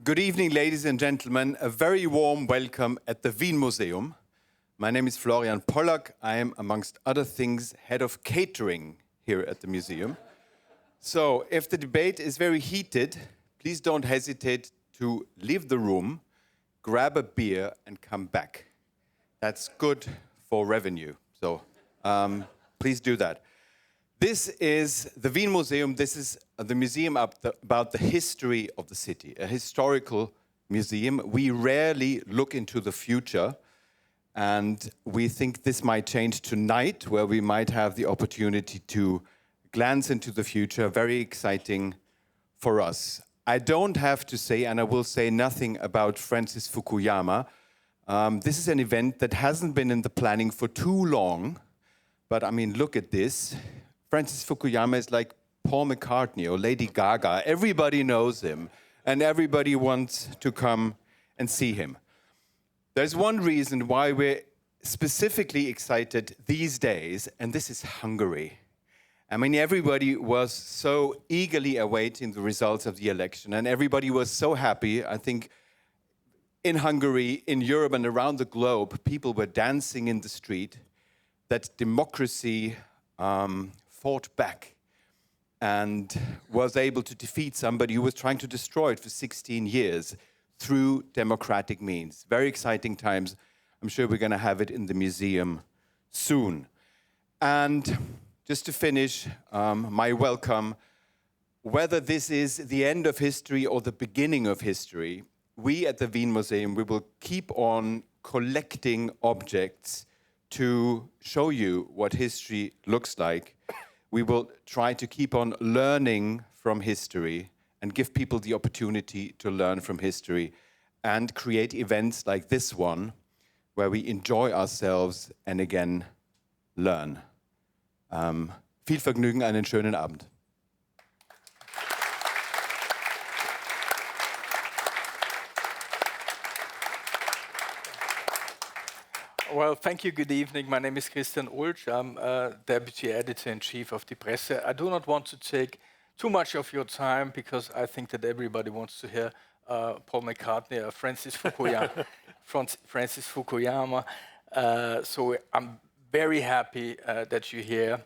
Good evening, ladies and gentlemen. A very warm welcome at the Wien Museum. My name is Florian Pollack. I am, amongst other things, head of catering here at the museum. So, if the debate is very heated, please don't hesitate to leave the room, grab a beer, and come back. That's good for revenue. So, please do that. This is the Wien Museum. This is the museum about the history of the city, a historical museum. We rarely look into the future, and we think this might change tonight, where we might have the opportunity to glance into the future. Very exciting for us. I don't have to say, and I will say nothing about Francis Fukuyama. This is an event that hasn't been in the planning for too long, but I mean, look at this. Francis Fukuyama is like Paul McCartney or Lady Gaga. Everybody knows him, and everybody wants to come and see him. There's one reason why we're specifically excited these days, and this is Hungary. I mean, everybody was so eagerly awaiting the results of the election, and everybody was so happy. I think in Hungary, in Europe, and around the globe, people were dancing in the street that democracy fought back and was able to defeat somebody who was trying to destroy it for 16 years through democratic means. Very exciting times. I'm sure we're going to have it in the museum soon. And just to finish, my welcome, whether this is the end of history or the beginning of history, we at the Wien Museum, we will keep on collecting objects to show you what history looks like. We will try to keep on learning from history and give people the opportunity to learn from history and create events like this one where we enjoy ourselves and again learn. Viel Vergnügen, einen schönen Abend. Well, thank you. Good evening. My name is Ultsch. I'm Deputy Editor-in-Chief of the Presse. I do not want to take too much of your time because I think that everybody wants to hear Paul McCartney or Francis Fukuyama. Francis Fukuyama. So I'm very happy that you're here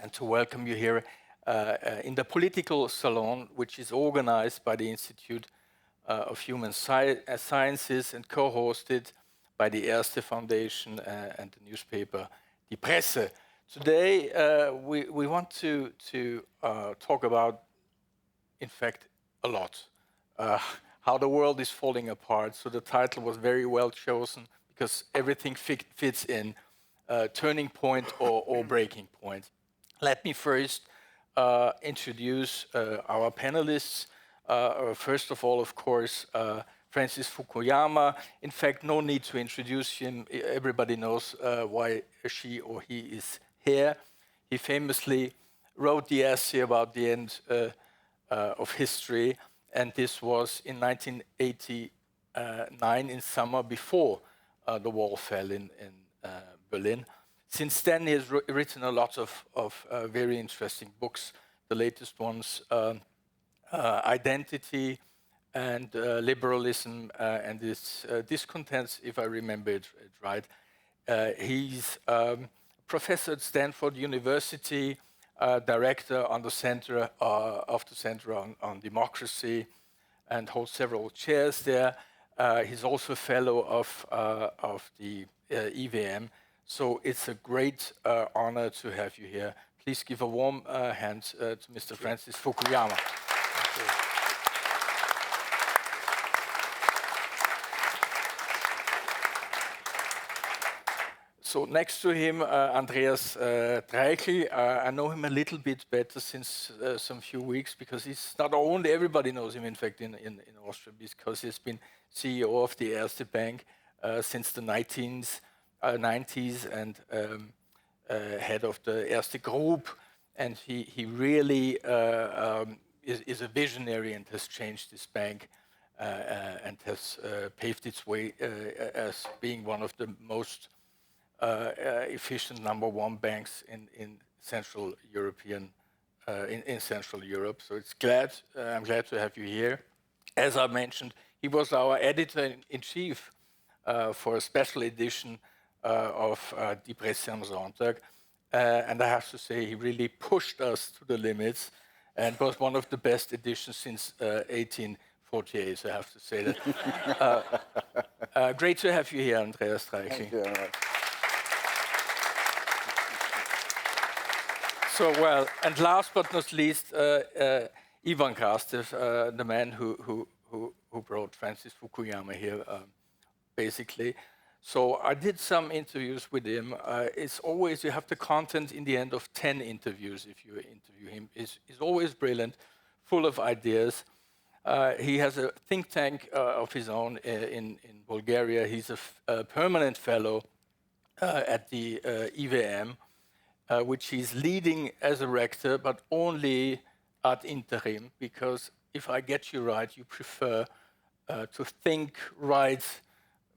and to welcome you here in the Political Salon, which is organized by the Institute of Human Sciences and co-hosted by the ERSTE Foundation and the newspaper, the Presse. Today, we want to talk about, in fact, a lot. How the world is falling apart. So the title was very well chosen because everything fits in turning point or breaking point. Let me first introduce our panelists. First of all, of course, Francis Fukuyama. In fact, no need to introduce him. Everybody knows why she or he is here. He famously wrote the essay about the end of history, and this was in 1989 in summer before the wall fell in Berlin. Since then, he has written a lot of very interesting books. The latest ones, Identity, and liberalism and this discontents, if I remember it right. He's professor at Stanford University, director on the center of the Center on Democracy, and holds several chairs there. He's also a fellow of the EVM. So it's a great honor to have you here. Please give a warm hand to Mr. Francis Fukuyama. Thank you. So next to him, Andreas Treichl. I know him a little bit better since some few weeks because he's not only, everybody knows him, in fact, in Austria, because he's been CEO of the ERSTE Bank since the 90s and head of the ERSTE Group. And he really is a visionary and has changed this bank and has paved its way as being one of the most efficient #1 banks in Central European in Central Europe. So I'm glad to have you here. as I mentioned, he was our editor-in-chief for a special edition of Die Presse am Sonntag. And I have to say, he really pushed us to the limits and was one of the best editions since 1848, I have to say that. Great to have you here, Andreas Treichl. Thank you very much. So, well, and last but not least, Ivan Krastev, the man who brought Francis Fukuyama here, basically. So I did some interviews with him. It's always, you have the content in the end of 10 interviews if you interview him. He's always brilliant, full of ideas. He has a think tank of his own in Bulgaria. He's a permanent fellow at the EVM, which he's leading as a rector, but only ad interim, because if I get you right, you prefer to think, write,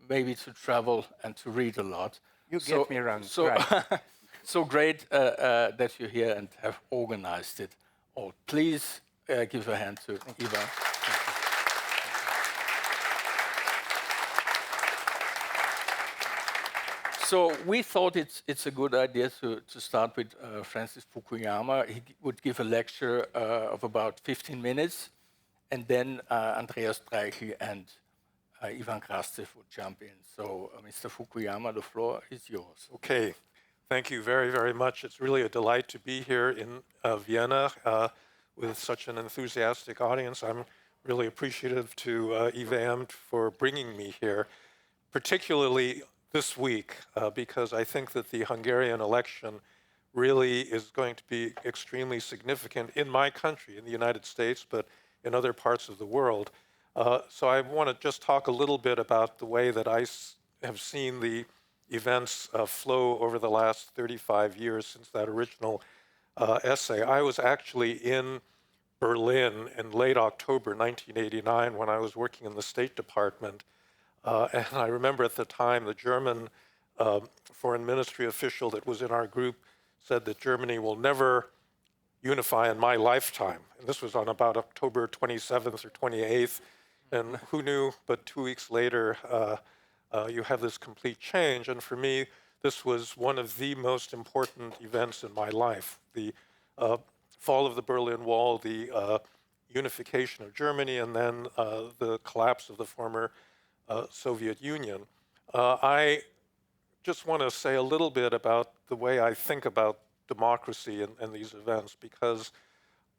maybe to travel and to read a lot. You get me wrong. So, right. so great that you're here and have organized it all. Please give a hand to Ivan. So we thought it's a good idea to start with Francis Fukuyama. He would give a lecture of about 15 minutes, and then Andreas Treichl and Ivan Krastev would jump in. So, Mr. Fukuyama, the floor is yours. Okay, thank you very, very much. It's really a delight to be here in Vienna with such an enthusiastic audience. I'm really appreciative to EVM for bringing me here, particularly this week, because I think that the Hungarian election really is going to be extremely significant in my country, in the United States, but in other parts of the world. So I want to just talk a little bit about the way that I have seen the events flow over the last 35 years since that original essay. I was actually in Berlin in late October 1989 when I was working in the State Department. And I remember at the time the German foreign ministry official that was in our group said that Germany will never unify in my lifetime. And this was on about October 27th or 28th. And who knew, but 2 weeks later, you have this complete change. And for me, this was one of the most important events in my life. The fall of the Berlin Wall, the unification of Germany, and then the collapse of the former Soviet Union. I just want to say a little bit about the way I think about democracy and these events, because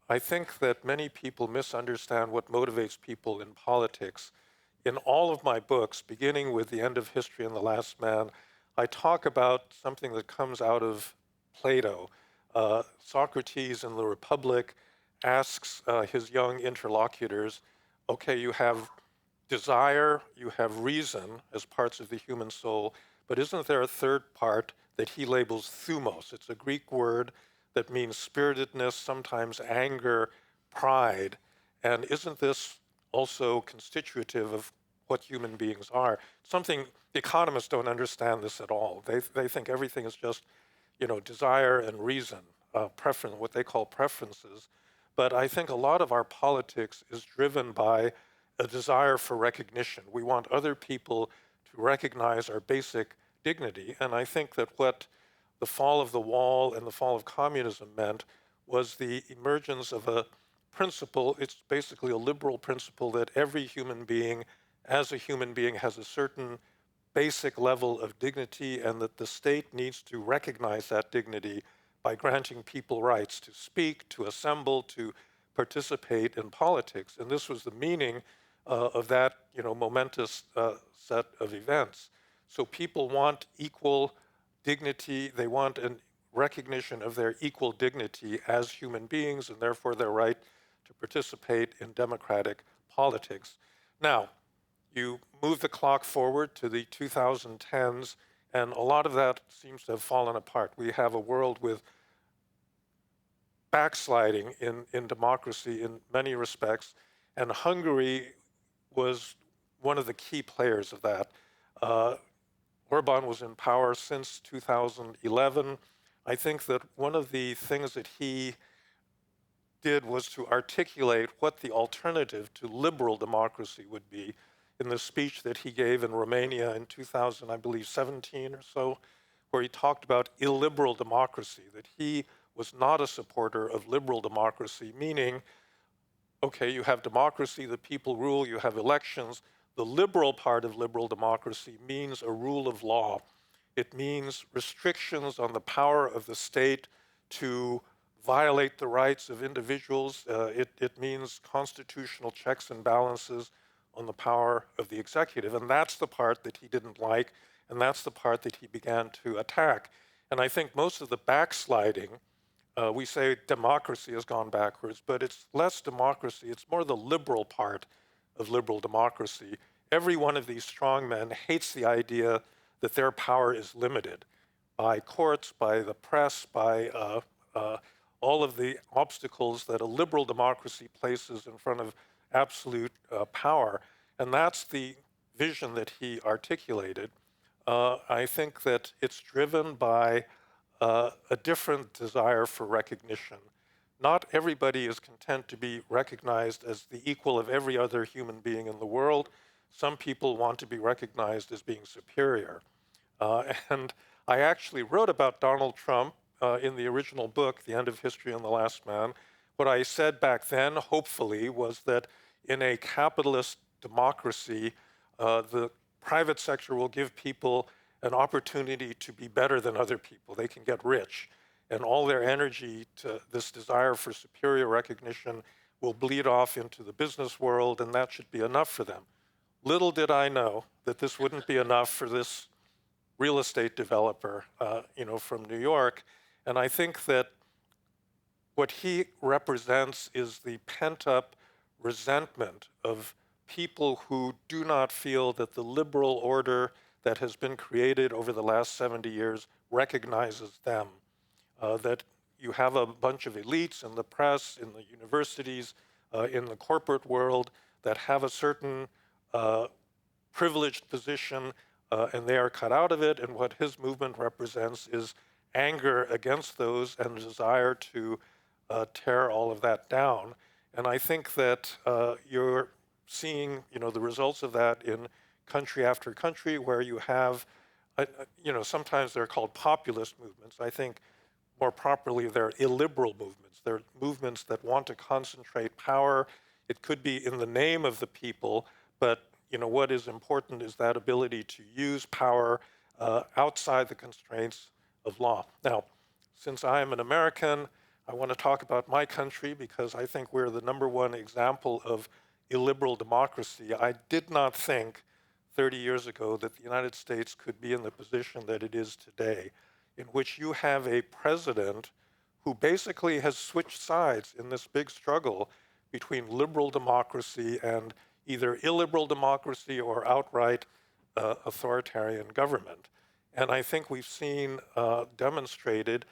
I think that many people misunderstand what motivates people in politics. In all of my books, beginning with The End of History and The Last Man, I talk about something that comes out of Plato. Socrates in the Republic asks his young interlocutors, okay, you have desire, you have reason as parts of the human soul, but isn't there a third part that he labels thumos? It's a Greek word that means spiritedness, sometimes anger, pride. And isn't this also constitutive of what human beings are? Something economists don't understand this at all. They think everything is just, desire and reason, preference, what they call preferences. But I think a lot of our politics is driven by a desire for recognition. We want other people to recognize our basic dignity. And I think that what the fall of the wall and the fall of communism meant was the emergence of a principle. It's basically a liberal principle that every human being, as a human being, has a certain basic level of dignity, and that the state needs to recognize that dignity by granting people rights to speak, to assemble, to participate in politics. And this was the meaning of that, momentous set of events. So people want equal dignity. They want a recognition of their equal dignity as human beings, and therefore their right to participate in democratic politics. Now, you move the clock forward to the 2010s, and a lot of that seems to have fallen apart. We have a world with backsliding in democracy in many respects, and Hungary was one of the key players of that. Orbán was in power since 2011. I think that one of the things that he did was to articulate what the alternative to liberal democracy would be in the speech that he gave in Romania in 2000, I believe, 17 or so, where he talked about illiberal democracy, that he was not a supporter of liberal democracy, meaning, okay, you have democracy, the people rule, you have elections. The liberal part of liberal democracy means a rule of law. It means restrictions on the power of the state to violate the rights of individuals. It means constitutional checks and balances on the power of the executive. And that's the part that he didn't like, and that's the part that he began to attack. And I think most of the backsliding, we say democracy has gone backwards, but it's less democracy, it's more the liberal part of liberal democracy. Every one of these strongmen hates the idea that their power is limited by courts, by the press, by all of the obstacles that a liberal democracy places in front of absolute power. And that's the vision that he articulated. I think that it's driven by a different desire for recognition. Not everybody is content to be recognized as the equal of every other human being in the world. Some people want to be recognized as being superior. And I actually wrote about Donald Trump in the original book, The End of History and the Last Man. What I said back then, hopefully, was that in a capitalist democracy, the private sector will give people an opportunity to be better than other people. They can get rich. And all their energy to this desire for superior recognition will bleed off into the business world, and that should be enough for them. Little did I know that this wouldn't be enough for this real estate developer, from New York. And I think that what he represents is the pent-up resentment of people who do not feel that the liberal order that has been created over the last 70 years recognizes them. That you have a bunch of elites in the press, in the universities, in the corporate world that have a certain privileged position and they are cut out of it. And what his movement represents is anger against those and a desire to tear all of that down. And I think that you're seeing, the results of that in country after country, where you have, sometimes they're called populist movements. I think more properly they're illiberal movements. They're movements that want to concentrate power. It could be in the name of the people, but what is important is that ability to use power outside the constraints of law. Now, since I am an American, I want to talk about my country because I think we're the #1 example of illiberal democracy. I did not think 30 years ago that the United States could be in the position that it is today, in which you have a president who basically has switched sides in this big struggle between liberal democracy and either illiberal democracy or outright authoritarian government. And I think we've seen demonstrated,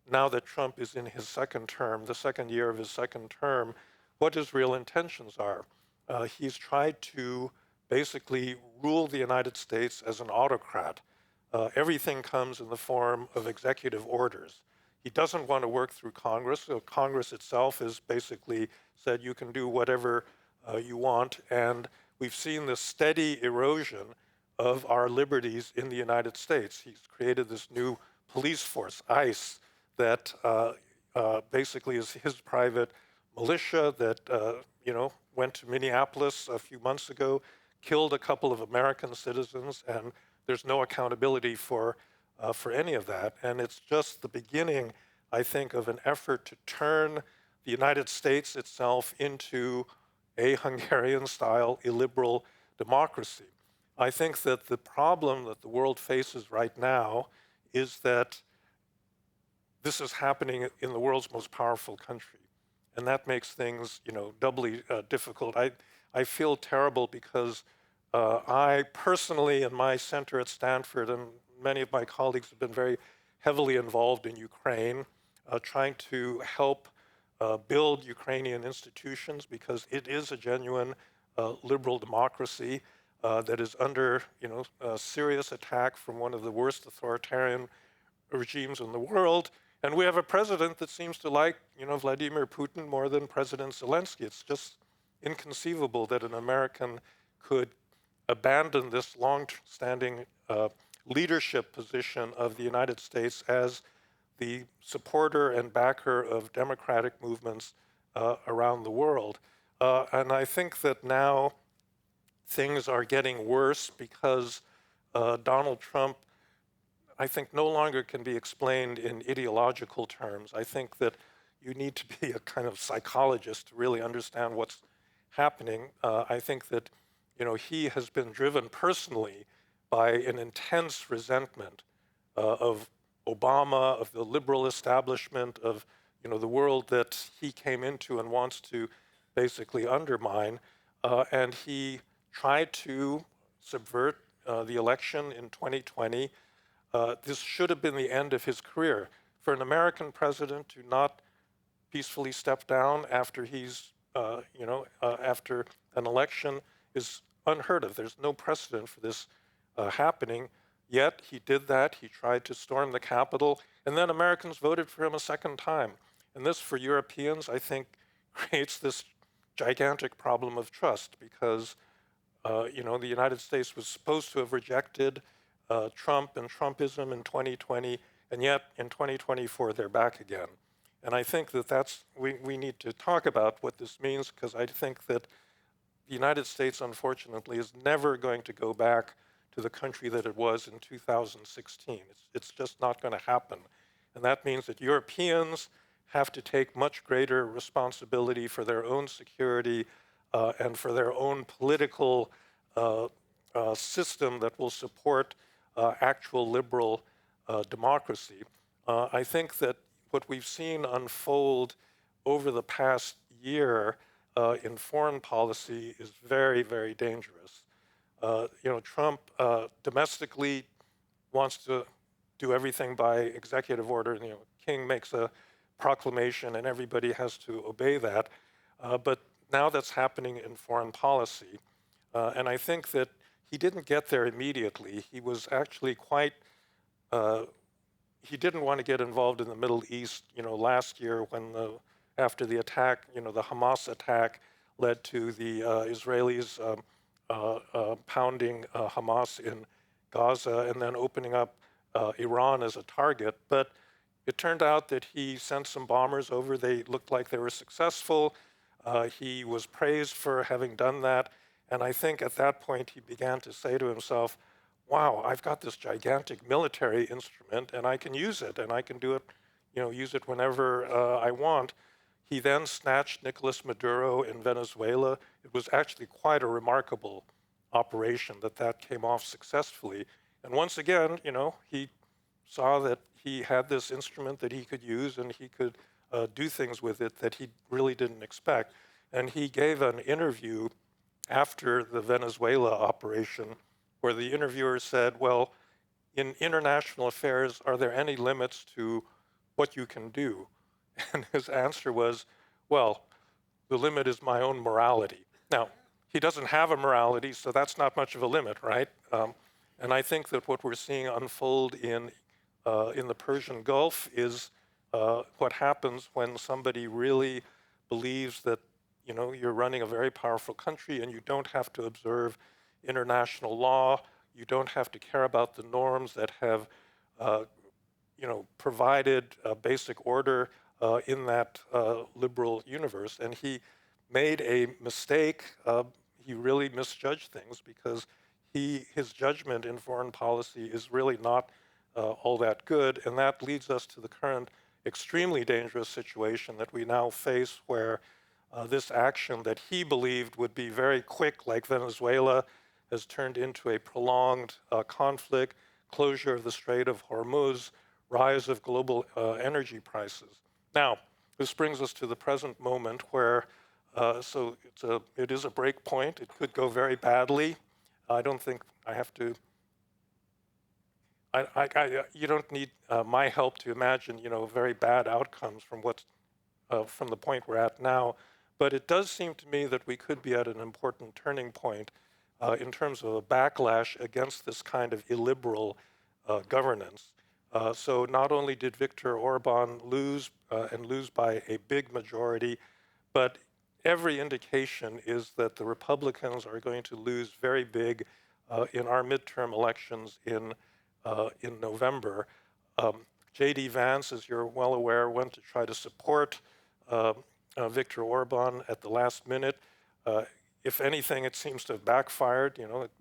now that Trump is in his second term, the second year of his second term, what his real intentions are. He's tried to basically rule the United States as an autocrat. Everything comes in the form of executive orders. He doesn't want to work through Congress. So Congress itself has basically said you can do whatever you want. And we've seen this steady erosion of our liberties in the United States. He's created this new police force, ICE, that basically is his private militia that went to Minneapolis a few months ago, killed a couple of American citizens, and there's no accountability for any of that. And it's just the beginning, I think, of an effort to turn the United States itself into a Hungarian-style illiberal democracy. I think that the problem that the world faces right now is that this is happening in the world's most powerful country. And that makes things, doubly difficult. I feel terrible because I personally, in my center at Stanford, and many of my colleagues have been very heavily involved in Ukraine, trying to help build Ukrainian institutions because it is a genuine liberal democracy that is under, a serious attack from one of the worst authoritarian regimes in the world. And we have a president that seems to like, Vladimir Putin more than President Zelensky. It's just inconceivable that an American could abandon this long-standing leadership position of the United States as the supporter and backer of democratic movements around the world. And I think that now things are getting worse because Donald Trump, I think, no longer can be explained in ideological terms. I think that you need to be a kind of psychologist to really understand what's happening. I think that, he has been driven personally by an intense resentment of Obama, of the liberal establishment, of, the world that he came into and wants to basically undermine. And he tried to subvert the election in 2020. This should have been the end of his career. For an American president to not peacefully step down after he's, after an election is unheard of. There's no precedent for this happening. Yet he did that. He tried to storm the Capitol, and then Americans voted for him a second time. And this, for Europeans, I think, creates this gigantic problem of trust because, the United States was supposed to have rejected Trump and Trumpism in 2020, and yet in 2024 they're back again. And I think that we need to talk about what this means, because I think that the United States, unfortunately, is never going to go back to the country that it was in 2016. It's just not going to happen. And that means that Europeans have to take much greater responsibility for their own security and for their own political system that will support actual liberal democracy. I think that what we've seen unfold over the past year in foreign policy is very, very dangerous. Trump domestically wants to do everything by executive order. King makes a proclamation and everybody has to obey that. But now that's happening in foreign policy. And I think that he didn't get there immediately. He was actually quite, he didn't want to get involved in the Middle East, last year when after the attack, the Hamas attack led to the Israelis pounding Hamas in Gaza and then opening up Iran as a target. But it turned out that he sent some bombers over. They looked like they were successful. He was praised for having done that. And I think at that point he began to say to himself, wow, I've got this gigantic military instrument and I can use it and I can do it, use it whenever I want. He then snatched Nicolas Maduro in Venezuela. It was actually quite a remarkable operation that came off successfully. And once again, he saw that he had this instrument that he could use and he could do things with it that he really didn't expect. And he gave an interview after the Venezuela operation where the interviewer said, well, in international affairs, are there any limits to what you can do? And his answer was, well, the limit is my own morality. Now, he doesn't have a morality, so that's not much of a limit, right? And I think that what we're seeing unfold in the Persian Gulf is what happens when somebody really believes that, you're running a very powerful country and you don't have to observe international law. You don't have to care about the norms that have, provided a basic order in that liberal universe. And he made a mistake. He really misjudged things because his judgment in foreign policy is really not all that good. And that leads us to the current extremely dangerous situation that we now face, where this action that he believed would be very quick, like Venezuela, has turned into a prolonged conflict, closure of the Strait of Hormuz, rise of global energy prices. Now, this brings us to the present moment where, it is a break point. It could go very badly. I don't think I have to, you don't need my help to imagine, very bad outcomes from from the point we're at now. But it does seem to me that we could be at an important turning point in terms of a backlash against this kind of illiberal governance. So not only did Viktor Orban lose and lose by a big majority, but every indication is that the Republicans are going to lose very big in our midterm elections in November. J.D. Vance, as you're well aware, went to try to support Viktor Orban at the last minute. If anything, it seems to have backfired. You know, it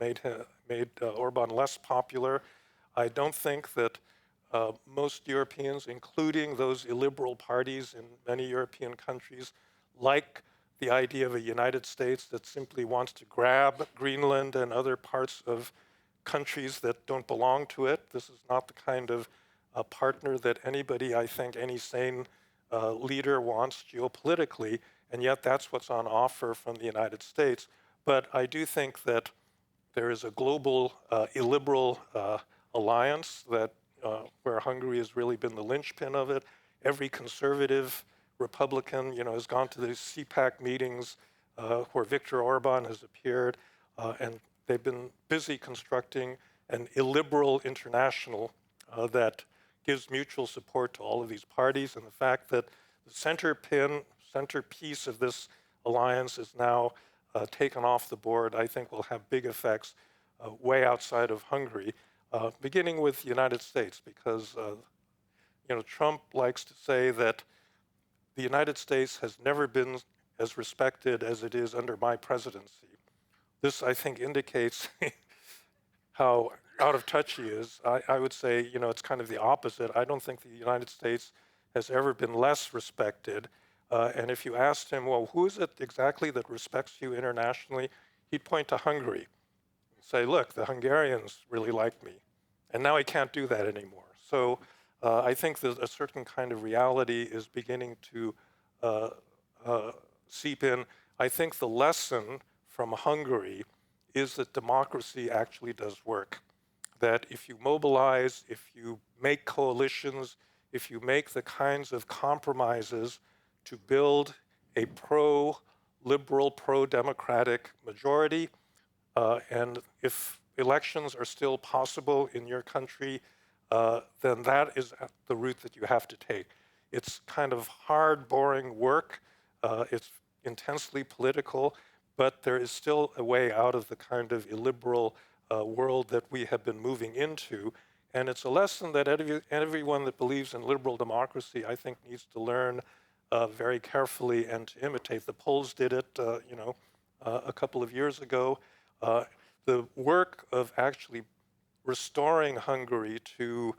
made Orban less popular. I don't think that most Europeans, including those illiberal parties in many European countries, like the idea of a United States that simply wants to grab Greenland and other parts of countries that don't belong to it. This is not the kind of partner that anybody, I think, any sane leader wants geopolitically, and yet that's what's on offer from the United States. But I do think that there is a global illiberal alliance that where Hungary has really been the linchpin of it. Every conservative Republican, you know, has gone to these CPAC meetings where Viktor Orban has appeared, and they've been busy constructing an illiberal international that gives mutual support to all of these parties. And the fact that the centerpiece of this alliance is now taken off the board, I think will have big effects way outside of Hungary, beginning with the United States, because you know, Trump likes to say that the United States has never been as respected as it is under my presidency. This, I think, indicates how out of touch he is. I would say, you know, it's kind of the opposite. I don't think the United States has ever been less respected. And if you asked him, well, who is it exactly that respects you internationally? He'd point to Hungary. Say, look, the Hungarians really like me. And now he can't do that anymore. So I think that a certain kind of reality is beginning to seep in. I think the lesson from Hungary is that democracy actually does work. That if you mobilize, if you make coalitions, if you make the kinds of compromises to build a pro-liberal, pro-democratic majority, and if elections are still possible in your country, then that is the route that you have to take. It's kind of hard, boring work. It's intensely political, but there is still a way out of the kind of illiberal world that we have been moving into. And it's a lesson that everyone that believes in liberal democracy, I think, needs to learn very carefully and to imitate. The Poles did it, you know, a couple of years ago. The work of actually restoring Hungary to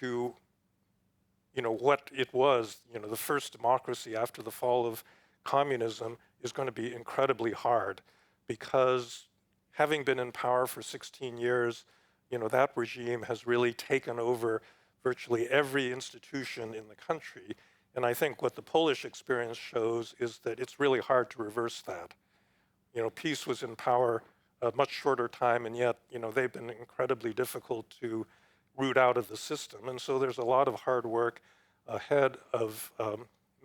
you know, what it was, you know, the first democracy after the fall of communism, is going to be incredibly hard, because having been in power for 16 years, you know, that regime has really taken over virtually every institution in the country. And I think what the Polish experience shows is that it's really hard to reverse that. You know, peace was in power a much shorter time, and yet, you know, they've been incredibly difficult to root out of the system. And so there's a lot of hard work ahead of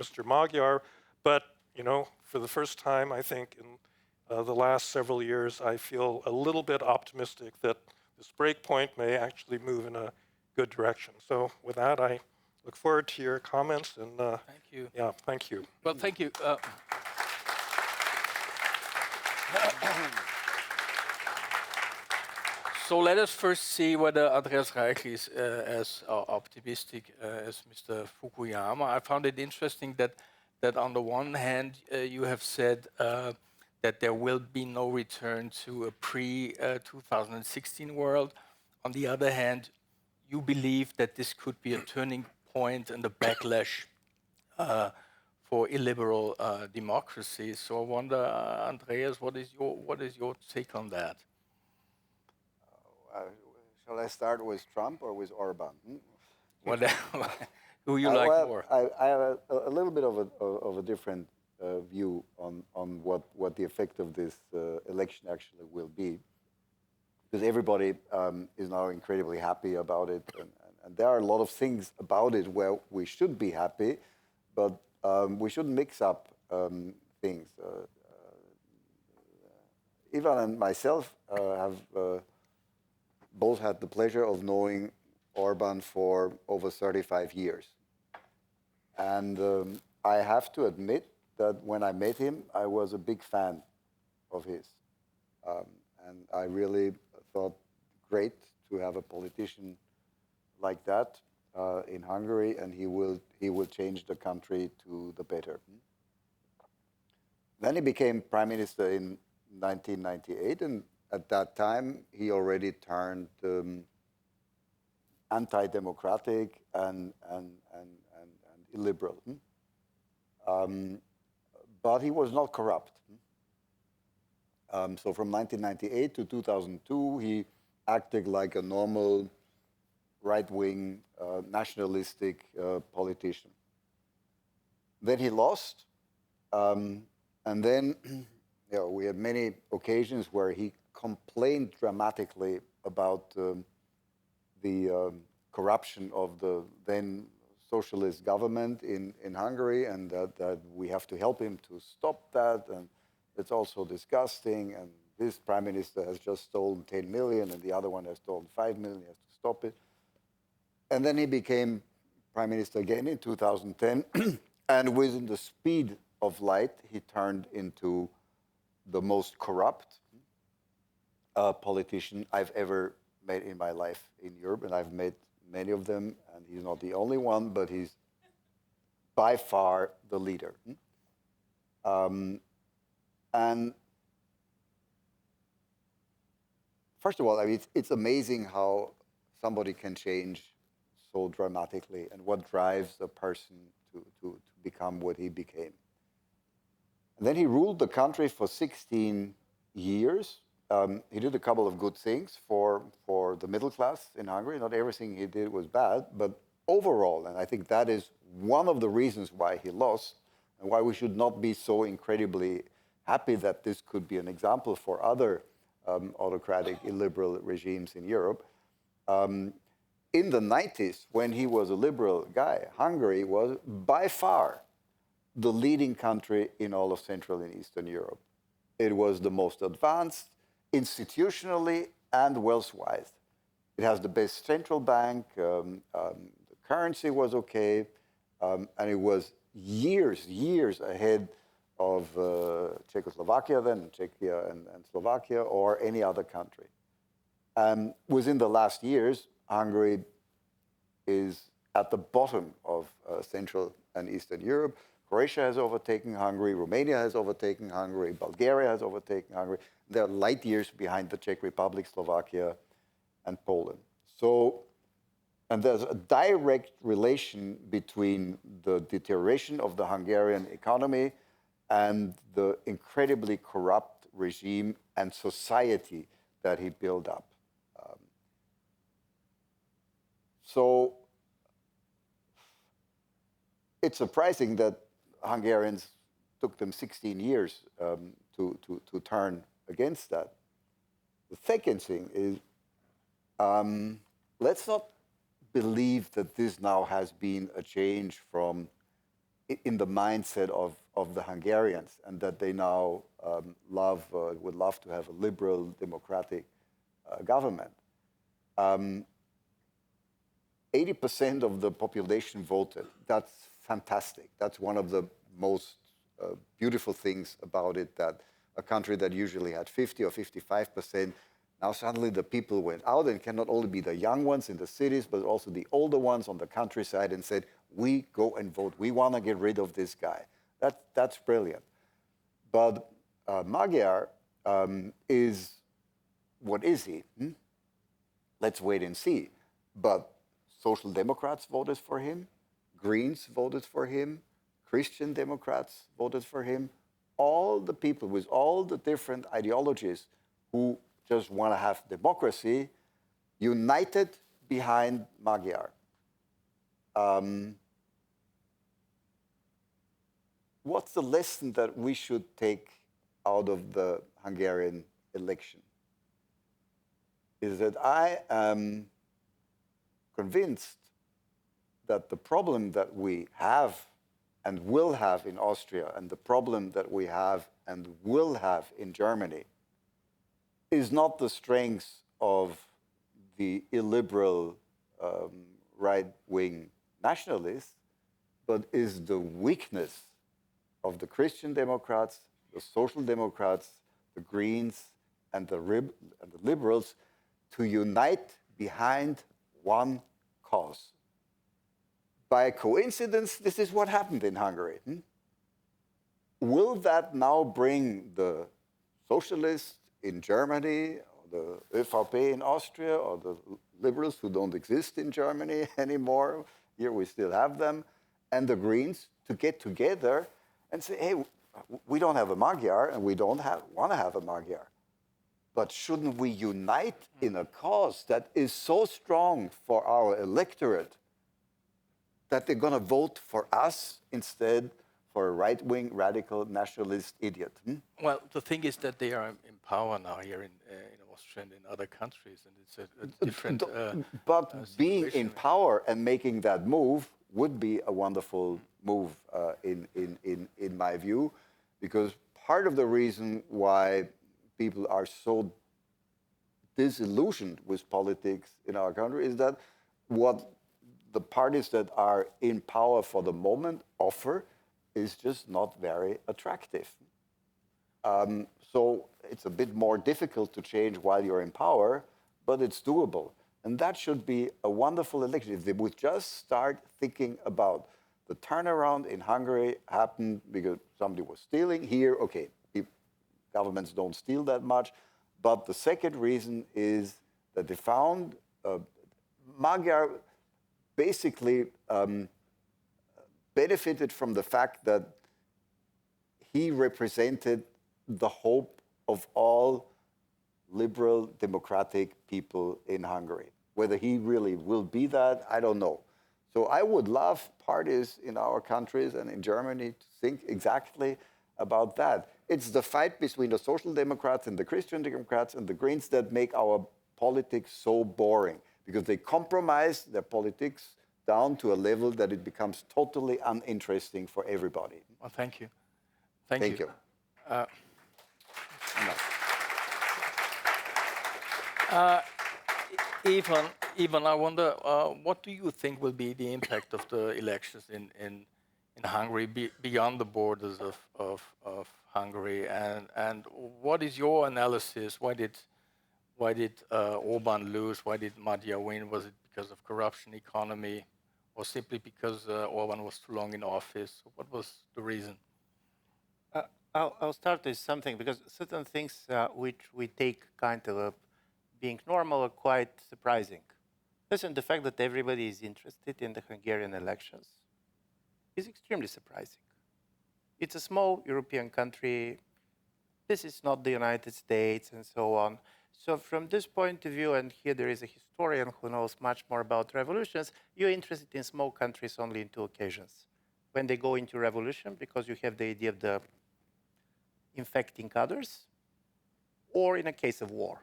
Mr. Magyar. But, you know, for the first time, I think, in the last several years, I feel a little bit optimistic that this break point may actually move in a good direction. So with that, I look forward to your comments. And Thank you. Yeah, thank you. Well, thank you. So let us first see whether Andreas Treichl is as optimistic as Mr. Fukuyama. I found it interesting that on the one hand, you have said that there will be no return to a pre-2016 world. On the other hand, you believe that this could be a turning point and a backlash for illiberal democracy. So I wonder, Andreas, what is your take on that? Shall I start with Trump or with Orban? Who you like more? I have a little bit of a different view on what the effect of this election actually will be, because everybody is now incredibly happy about it, and there are a lot of things about it where we should be happy, but we shouldn't mix up things. Ivan and myself have both had the pleasure of knowing Orban for over 35 years. And I have to admit that when I met him, I was a big fan of his. And I really thought, great to have a politician like that in Hungary, and he will change the country to the better. Then he became prime minister in 1998, and at that time he already turned anti-democratic and illiberal. But he was not corrupt. So from 1998 to 2002, he acted like a normal right-wing nationalistic politician. Then he lost, and then we had many occasions where he complained dramatically about the corruption of the then socialist government in Hungary, and that we have to help him to stop that, and it's also disgusting, and this prime minister has just stolen 10 million, and the other one has stolen 5 million, he has to stop it. And then he became prime minister again in 2010, and within the speed of light, he turned into the most corrupt politician I've ever met in my life in Europe, and I've met many of them, and he's not the only one, but he's by far the leader. And first of all, I mean, it's amazing how somebody can change so dramatically and what drives a person to become what he became. And then he ruled the country for 16 years. He did a couple of good things for the middle class in Hungary. Not everything he did was bad, but overall, and I think that is one of the reasons why he lost and why we should not be so incredibly happy that this could be an example for other autocratic, illiberal regimes in Europe. In the 90s, when he was a liberal guy, Hungary was by far the leading country in all of Central and Eastern Europe. It was the most advanced institutionally and wealth-wise. It has the best central bank, the currency was okay, and it was years ahead of Czechoslovakia then, Czechia and Slovakia, or any other country. Within the last years, Hungary is at the bottom of Central and Eastern Europe. Croatia has overtaken Hungary, Romania has overtaken Hungary, Bulgaria has overtaken Hungary. They're light years behind the Czech Republic, Slovakia, and Poland. So, and there's a direct relation between the deterioration of the Hungarian economy and the incredibly corrupt regime and society that he built up. So it's surprising that Hungarians took them 16 years to turn against that. The second thing is, let's not believe that this now has been a change from in the mindset of the Hungarians, and that they now would love to have a liberal, democratic government. 80% of the population voted. That's fantastic. That's one of the most beautiful things about it, that a country that usually had 50 or 55%, now suddenly the people went out, and can not only be the young ones in the cities, but also the older ones on the countryside, and said, we go and vote. We want to get rid of this guy. That's brilliant. But Magyar is, what is he? Let's wait and see. But Social Democrats voted for him, Greens voted for him, Christian Democrats voted for him. All the people with all the different ideologies who just want to have democracy united behind Magyar. What's the lesson that we should take out of the Hungarian election? Is that I am convinced that the problem that we have and will have in Austria, and the problem that we have and will have in Germany, is not the strength of the illiberal right-wing nationalists, but is the weakness of the Christian Democrats, the Social Democrats, the Greens, and the liberals to unite behind one cause. By coincidence, this is what happened in Hungary. Will that now bring the socialists in Germany, or the ÖVP in Austria, or the liberals who don't exist in Germany anymore, here we still have them, and the Greens to get together and say, hey, we don't have a Magyar and we don't want to have a Magyar. But shouldn't we unite in a cause that is so strong for our electorate that they're going to vote for us instead for a right-wing radical nationalist idiot? Well, the thing is that they are in power now here in Austria and in other countries, and it's a different. But being in situation. power and making that move would be a wonderful move in my view, because part of the reason why people are so disillusioned with politics in our country is that what the parties that are in power for the moment offer is just not very attractive. So it's a bit more difficult to change while you're in power, but it's doable. And that should be a wonderful election. If they would just start thinking about the turnaround in Hungary happened because somebody was stealing. Here, okay, governments don't steal that much. But the second reason is that they found Magyar basically benefited from the fact that he represented the hope of all liberal democratic people in Hungary. Whether he really will be that, I don't know. So I would love parties in our countries and in Germany to think exactly about that. It's the fight between the Social Democrats and the Christian Democrats and the Greens that make our politics so boring, because they compromise their politics down to a level that it becomes totally uninteresting for everybody. Well, thank you. Thank you. Ivan, I wonder, what do you think will be the impact of the elections in Hungary beyond the borders of Hungary, and what is your analysis? Why did Orban lose? Why did Magyar win? Was it because of corruption, economy, or simply because Orban was too long in office? What was the reason? I'll start with something, because certain things which we take kind of being normal are quite surprising. Listen, the fact that everybody is interested in the Hungarian elections is extremely surprising. It's a small European country. This is not the United States and so on. So from this point of view, and here there is a historian who knows much more about revolutions, you're interested in small countries only in two occasions. When they go into revolution, because you have the idea of the infecting others, or in a case of war.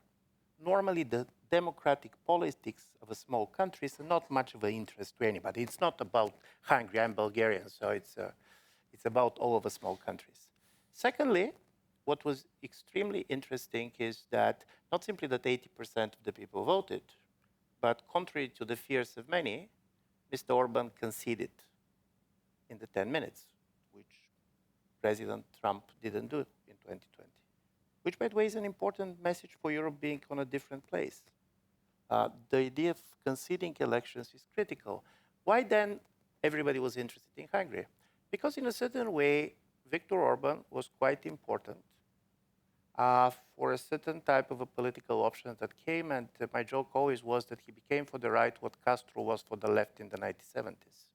Normally, the democratic politics of a small country is not much of an interest to anybody. It's not about Hungary. I'm Bulgarian, so it's about all of the small countries. Secondly, what was extremely interesting is that not simply that 80% of the people voted, but contrary to the fears of many, Mr. Orban conceded in the 10 minutes, which President Trump didn't do in 2020. Which, by the way, is an important message for Europe being on a different place. The idea of conceding elections is critical. Why then everybody was interested in Hungary? Because in a certain way, Viktor Orban was quite important for a certain type of a political option that came, and my joke always was that he became for the right what Castro was for the left in the 1970s.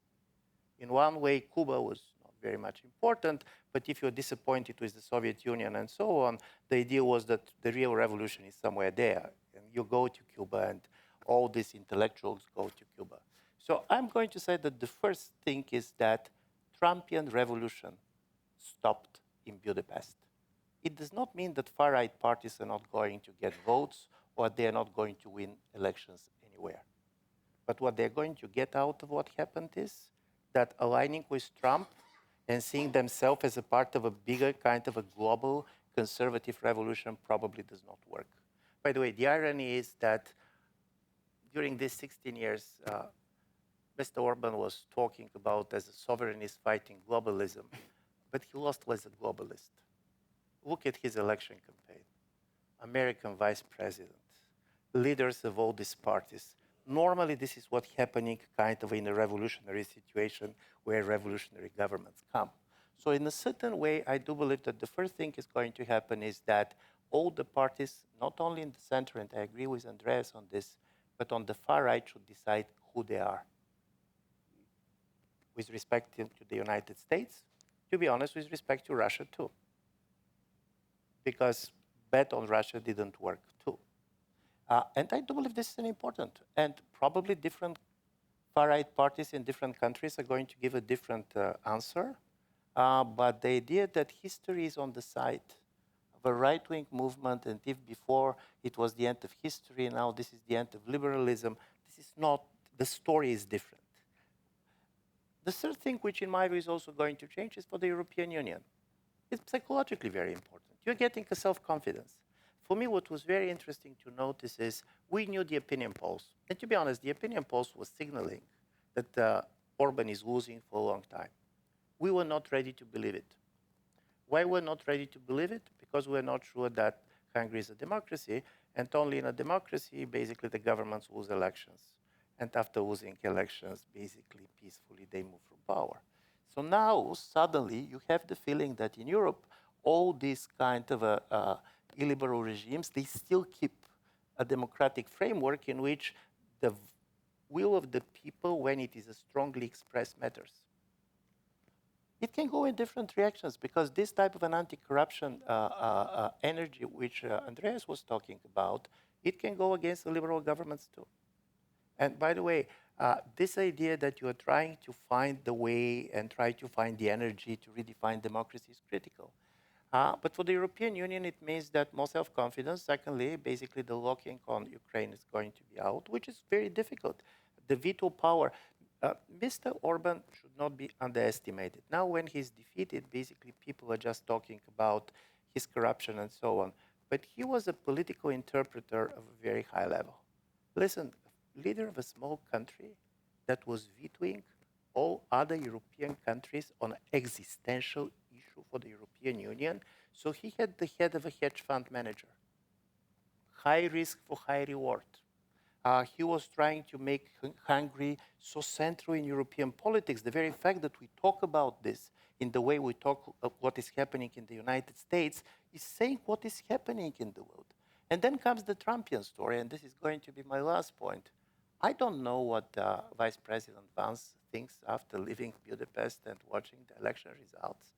In one way, Cuba was not very much important, but if you're disappointed with the Soviet Union and so on, the idea was that the real revolution is somewhere there. And you go to Cuba, and all these intellectuals go to Cuba. So I'm going to say that the first thing is that Trumpian revolution stopped in Budapest. It does not mean that far-right parties are not going to get votes or they're not going to win elections anywhere. But what they're going to get out of what happened is that aligning with Trump and seeing themselves as a part of a bigger kind of a global conservative revolution probably does not work. By the way, the irony is that during these 16 years, Mr. Orban was talking about as a sovereignist fighting globalism, but he lost as a globalist. Look at his election campaign. American vice president, leaders of all these parties. Normally, this is what's happening kind of in a revolutionary situation where revolutionary governments come. So in a certain way, I do believe that the first thing is going to happen is that all the parties, not only in the center, and I agree with Andreas on this, but on the far right should decide who they are. With respect to the United States, to be honest, with respect to Russia too. Because bet on Russia didn't work too. And I do believe this is an important, and probably different far-right parties in different countries are going to give a different answer. But the idea that history is on the side of a right-wing movement, and if before it was the end of history, now this is the end of liberalism, this is not, the story is different. The third thing, which in my view is also going to change, is for the European Union. It's psychologically very important. You're getting a self-confidence. For me, what was very interesting to notice is we knew the opinion polls. And to be honest, the opinion polls were signaling that Orban is losing for a long time. We were not ready to believe it. Why we're not ready to believe it? Because we're not sure that Hungary is a democracy, and only in a democracy, basically, the governments lose elections. And after losing elections, basically, peacefully, they move from power. So now, suddenly, you have the feeling that in Europe, all these kind of illiberal regimes, they still keep a democratic framework in which the will of the people, when it is strongly expressed, matters. It can go in different reactions, because this type of an anti-corruption energy, which Andreas was talking about, it can go against the liberal governments too. And by the way, this idea that you are trying to find the way and try to find the energy to redefine democracy is critical. But for the European Union, it means that more self-confidence. Secondly, basically the locking on Ukraine is going to be out, which is very difficult. The veto power. Mr. Orban should not be underestimated. Now when he's defeated, basically people are just talking about his corruption and so on. But he was a political interpreter of a very high level. Listen, leader of a small country that was vetoing all other European countries on an existential issue for the European Union. So he had the head of a hedge fund manager. High risk for high reward. He was trying to make Hungary so central in European politics. The very fact that we talk about this in the way we talk of what is happening in the United States is saying what is happening in the world. And then comes the Trumpian story, and this is going to be my last point. I don't know what Vice President Vance thinks after leaving Budapest and watching the election results,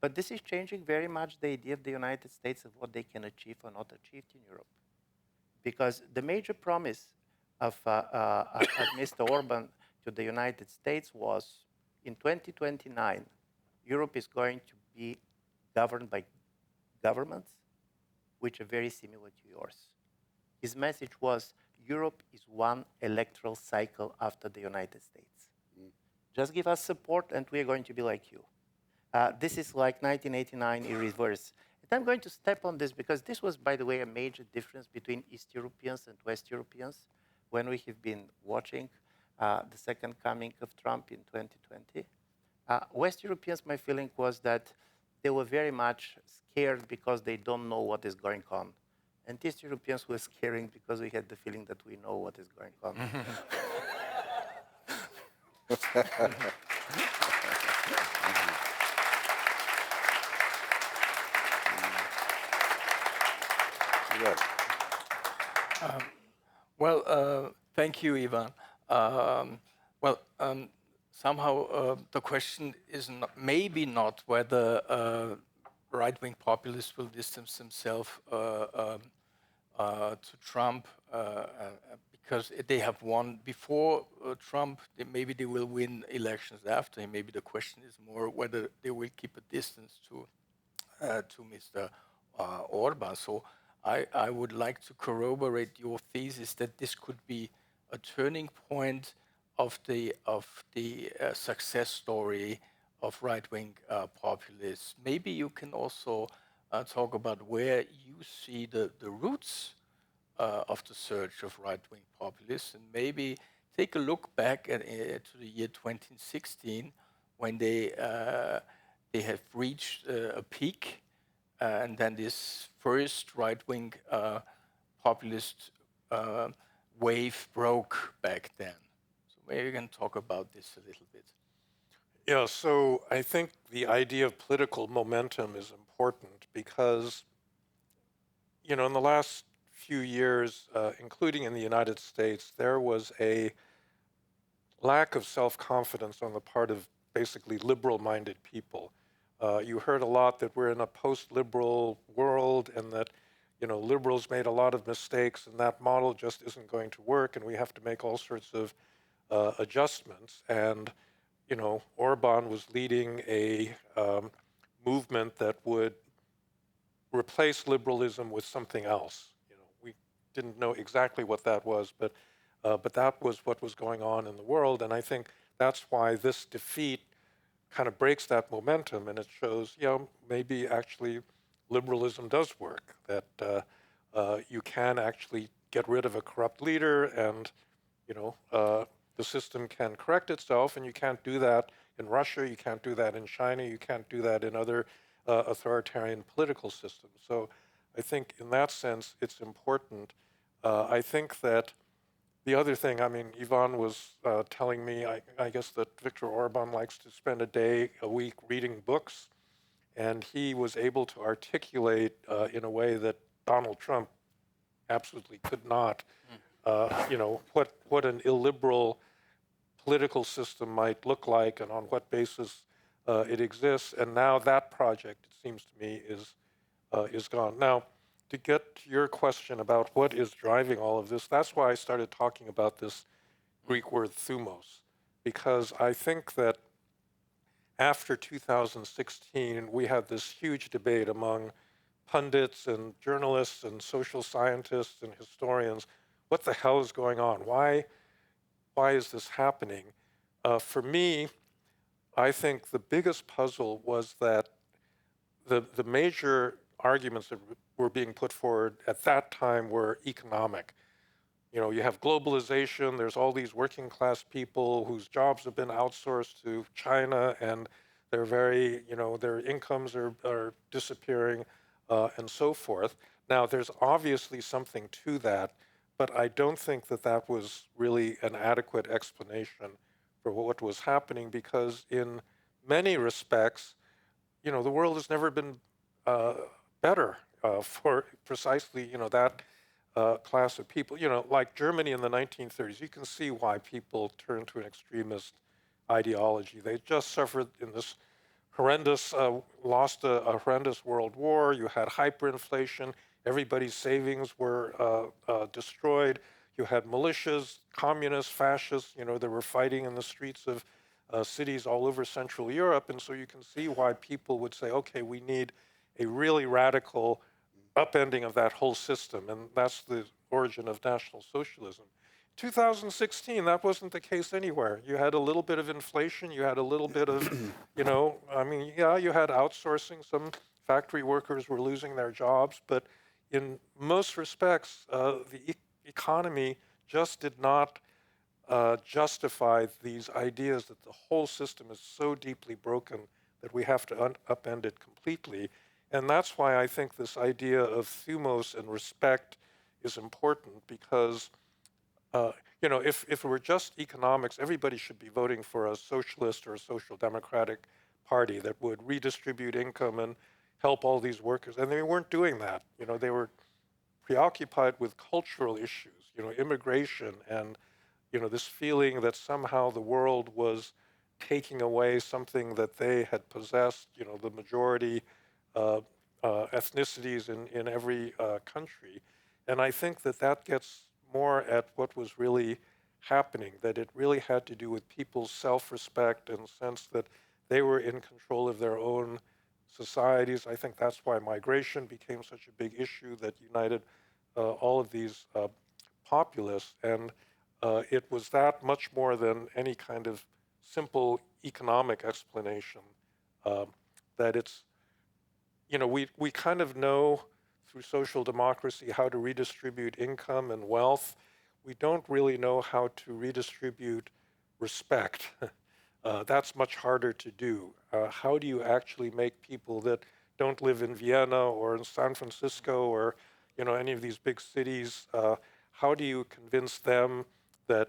but this is changing very much the idea of the United States of what they can achieve or not achieve in Europe. Because the major promise of Mr. Orban to the United States was, in 2029, Europe is going to be governed by governments which are very similar to yours. His message was, Europe is one electoral cycle after the United States. Just give us support and we are going to be like you. This is like 1989 in reverse. And I'm going to step on this because this was, by the way, a major difference between East Europeans and West Europeans when we have been watching the second coming of Trump in 2020. West Europeans, my feeling was that they were very much scared because they don't know what is going on. And East Europeans were scaring because we had the feeling that we know what is going on. Thank you, Ivan. Somehow the question is maybe not whether right-wing populists will distance themselves to Trump because they have won before Trump. Maybe they will win elections after him. Maybe the question is more whether they will keep a distance to Mr. Orban. So I would like to corroborate your thesis that this could be a turning point of the success story of right-wing populists. Maybe you can also talk about where you see the roots of the surge of right-wing populists, and maybe take a look back to the year 2016 when they have reached a peak, and then this first right-wing populist wave broke back then. So maybe we can talk about this a little bit. Yeah, so I think the idea of political momentum is important because, you know, in the last few years, including in the United States, there was a lack of self-confidence on the part of basically liberal-minded people. You heard a lot that we're in a post-liberal world and that, you know, liberals made a lot of mistakes and that model just isn't going to work and we have to make all sorts of adjustments. And, you know, Orban was leading a movement that would replace liberalism with something else. You know, we didn't know exactly what that was, but that was what was going on in the world. And I think that's why this defeat kind of breaks that momentum, and it shows, you know, maybe actually liberalism does work, that you can actually get rid of a corrupt leader and, you know, the system can correct itself, and you can't do that in Russia, you can't do that in China, you can't do that in other authoritarian political systems. So I think in that sense, it's important. I think that the other thing, I mean, Ivan was telling me, I guess that Viktor Orban likes to spend a day a week reading books, and he was able to articulate in a way that Donald Trump absolutely could not, you know, what an illiberal political system might look like and on what basis it exists. And now that project, it seems to me, is gone. Now, to get to your question about what is driving all of this, that's why I started talking about this Greek word thumos, because I think that after 2016, we had this huge debate among pundits and journalists and social scientists and historians. What the hell is going on? Why is this happening? For me, I think the biggest puzzle was that the major arguments that were being put forward at that time were economic. You know, you have globalization, there's all these working class people whose jobs have been outsourced to China and they're very, you know, their incomes are disappearing and so forth. Now, there's obviously something to that, but I don't think that that was really an adequate explanation for what was happening, because in many respects, you know, the world has never been better for precisely, you know, that class of people. You know, like Germany in the 1930s, you can see why people turned to an extremist ideology. They just suffered in this horrendous, lost a horrendous world war. You had hyperinflation. Everybody's savings were destroyed. You had militias, communists, fascists, you know, they were fighting in the streets of cities all over Central Europe. And so you can see why people would say, okay, we need a really radical upending of that whole system. And that's the origin of National Socialism. 2016, that wasn't the case anywhere. You had a little bit of inflation. You had a little bit of, you know, I mean, yeah, you had outsourcing. Some factory workers were losing their jobs. But in most respects, the economy just did not justify these ideas that the whole system is so deeply broken that we have to upend it completely. And that's why I think this idea of thumos and respect is important, because you know, if it were just economics, everybody should be voting for a socialist or a social democratic party that would redistribute income and help all these workers. And they weren't doing that. You know, they were preoccupied with cultural issues, you know, immigration and, you know, this feeling that somehow the world was taking away something that they had possessed, you know, the majority ethnicities in every country. And I think that that gets more at what was really happening, that it really had to do with people's self-respect and sense that they were in control of their own societies. I think that's why migration became such a big issue that united all of these populists. And it was that much more than any kind of simple economic explanation, that it's, you know, we kind of know through social democracy, how to redistribute income and wealth. We don't really know how to redistribute respect. That's much harder to do. How do you actually make people that don't live in Vienna or in San Francisco or any of these big cities, how do you convince them that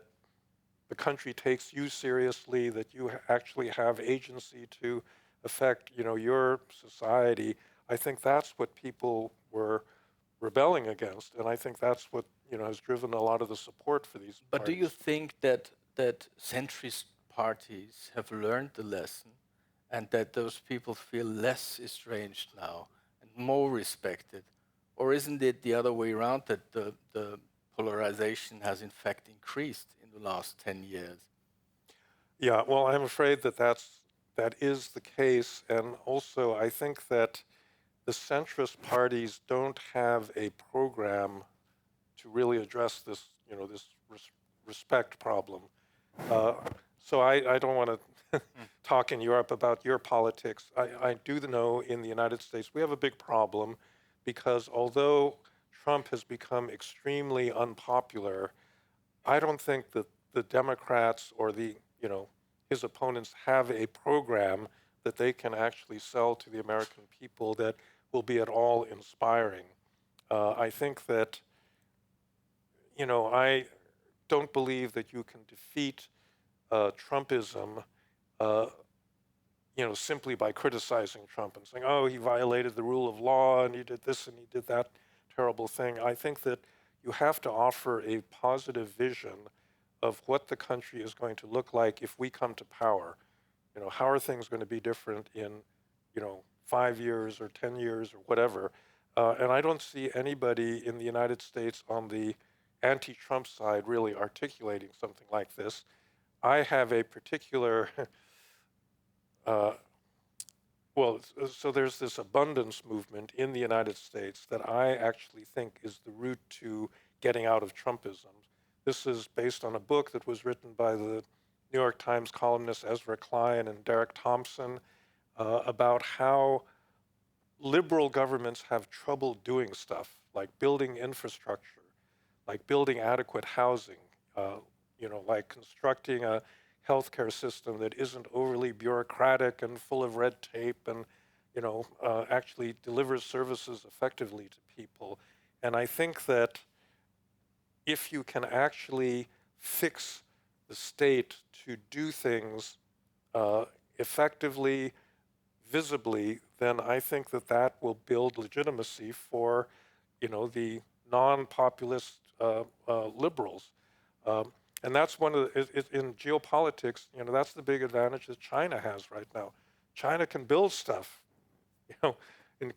the country takes you seriously, that you actually have agency to affect your society? I think that's what people were rebelling against, and I think that's what has driven a lot of the support for these But do parties. you think that centrist parties have learned the lesson, and that those people feel less estranged now and more respected? Or isn't it the other way around, that the polarization has in fact increased in the last 10 years? Yeah, well, I'm afraid that is the case, and also I think that the centrist parties don't have a program to really address this, this respect problem. So I don't want to talk in Europe about your politics. I do know in the United States we have a big problem, because although Trump has become extremely unpopular, I don't think that the Democrats or his opponents have a program that they can actually sell to the American people that will be at all inspiring. I think that, I don't believe that you can defeat Trumpism, simply by criticizing Trump and saying, oh, he violated the rule of law and he did this and he did that terrible thing. I think that you have to offer a positive vision of what the country is going to look like if we come to power. How are things going to be different in, 5 years or 10 years or whatever? And I don't see anybody in the United States on the anti-Trump side really articulating something like this. I have a particular, so there's this abundance movement in the United States that I actually think is the route to getting out of Trumpism. This is based on a book that was written by the New York Times columnists Ezra Klein and Derek Thompson about how liberal governments have trouble doing stuff like building infrastructure, like building adequate housing, like constructing a healthcare system that isn't overly bureaucratic and full of red tape and, actually delivers services effectively to people. And I think that if you can actually fix the state to do things effectively, visibly, then I think that will build legitimacy for, the non-populist liberals. And that's one of in geopolitics, that's the big advantage that China has right now. China can build stuff. In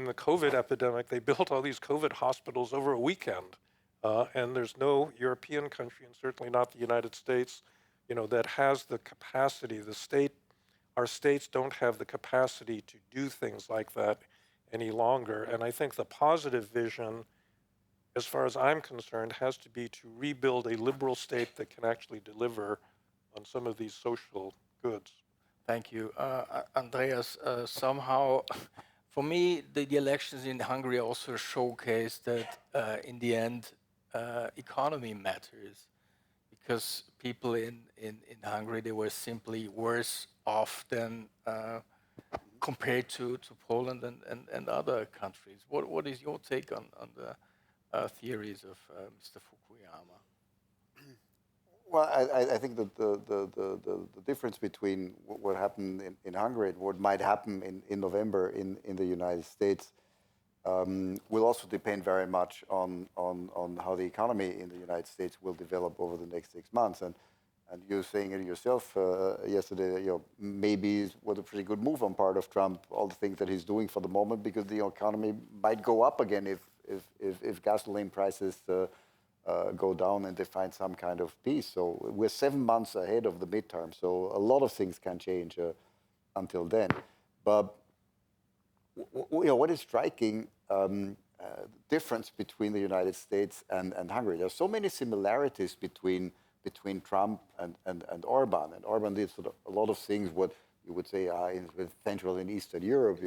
the COVID epidemic, they built all these COVID hospitals over a weekend. And there's no European country, and certainly not the United States, that has the capacity. Our states don't have the capacity to do things like that any longer. And I think the positive vision, as far as I'm concerned, has to be to rebuild a liberal state that can actually deliver on some of these social goods. Thank you. Andreas, somehow, for me, the elections in Hungary also showcased that in the end, economy matters, because people in Hungary, they were simply worse off than compared to Poland and other countries. What is your take on the theories of Mr. Fukuyama? Well, I think that the difference between what happened in Hungary and what might happen in November in the United States will also depend very much on how the economy in the United States will develop over the next 6 months. And you're saying it yourself yesterday, maybe it was a pretty good move on part of Trump, all the things that he's doing for the moment, because the economy might go up again if gasoline prices go down and they find some kind of peace. So we're 7 months ahead of the midterm. So a lot of things can change until then. But what is striking difference between the United States and Hungary? There are so many similarities between Trump and Orban. And Orban did sort of a lot of things what you would say are in Central and Eastern Europe.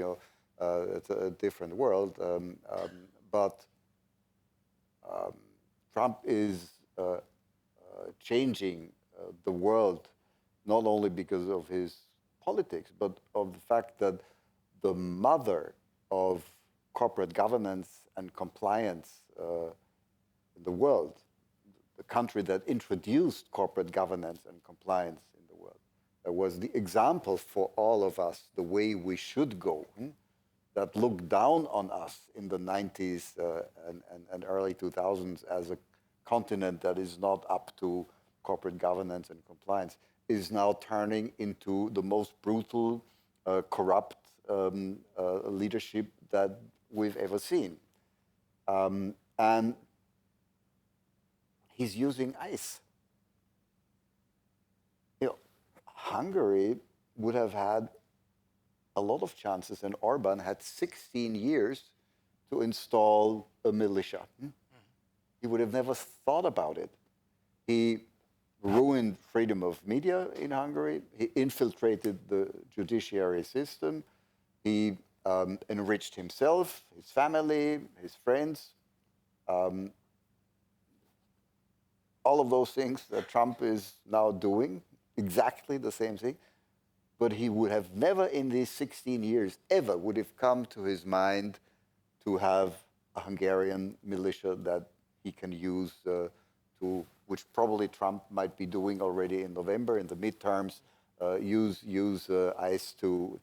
It's a different world. But Trump is changing the world not only because of his politics, but of the fact that the mother of corporate governance and compliance in the world, the country that introduced corporate governance and compliance in the world, that was the example for all of us, the way we should go, that looked down on us in the 90s and early 2000s as a continent that is not up to corporate governance and compliance, is now turning into the most brutal, corrupt leadership that we've ever seen. And he's using ice. You know, Hungary would have had a lot of chances, and Orban had 16 years to install a militia. He would have never thought about it. He ruined freedom of media in Hungary. He infiltrated the judiciary system. He enriched himself, his family, his friends. All of those things that Trump is now doing, exactly the same thing. But he would have never in these 16 years ever would have come to his mind to have a Hungarian militia that he can use which probably Trump might be doing already in November in the midterms, use ICE to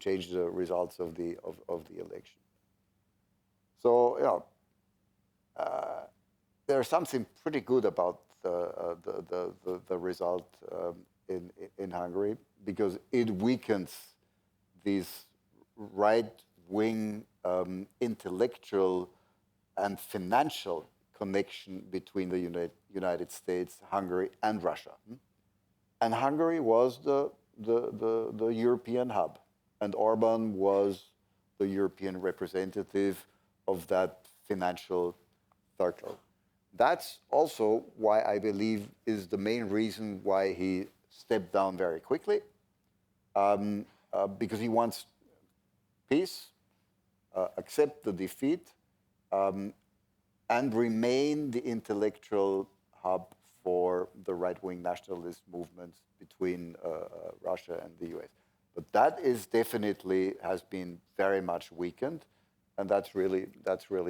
change the results of the election. So there's something pretty good about the result in Hungary, because it weakens this right-wing intellectual and financial connection between the United States, Hungary, and Russia. And Hungary was the European hub, and Orban was the European representative of that financial circle. That's also why I believe is the main reason why he stepped down very quickly, because he wants peace, accept the defeat, and remain the intellectual hub for the right-wing nationalist movements between Russia and the US. But that is definitely has been very much weakened, and that's really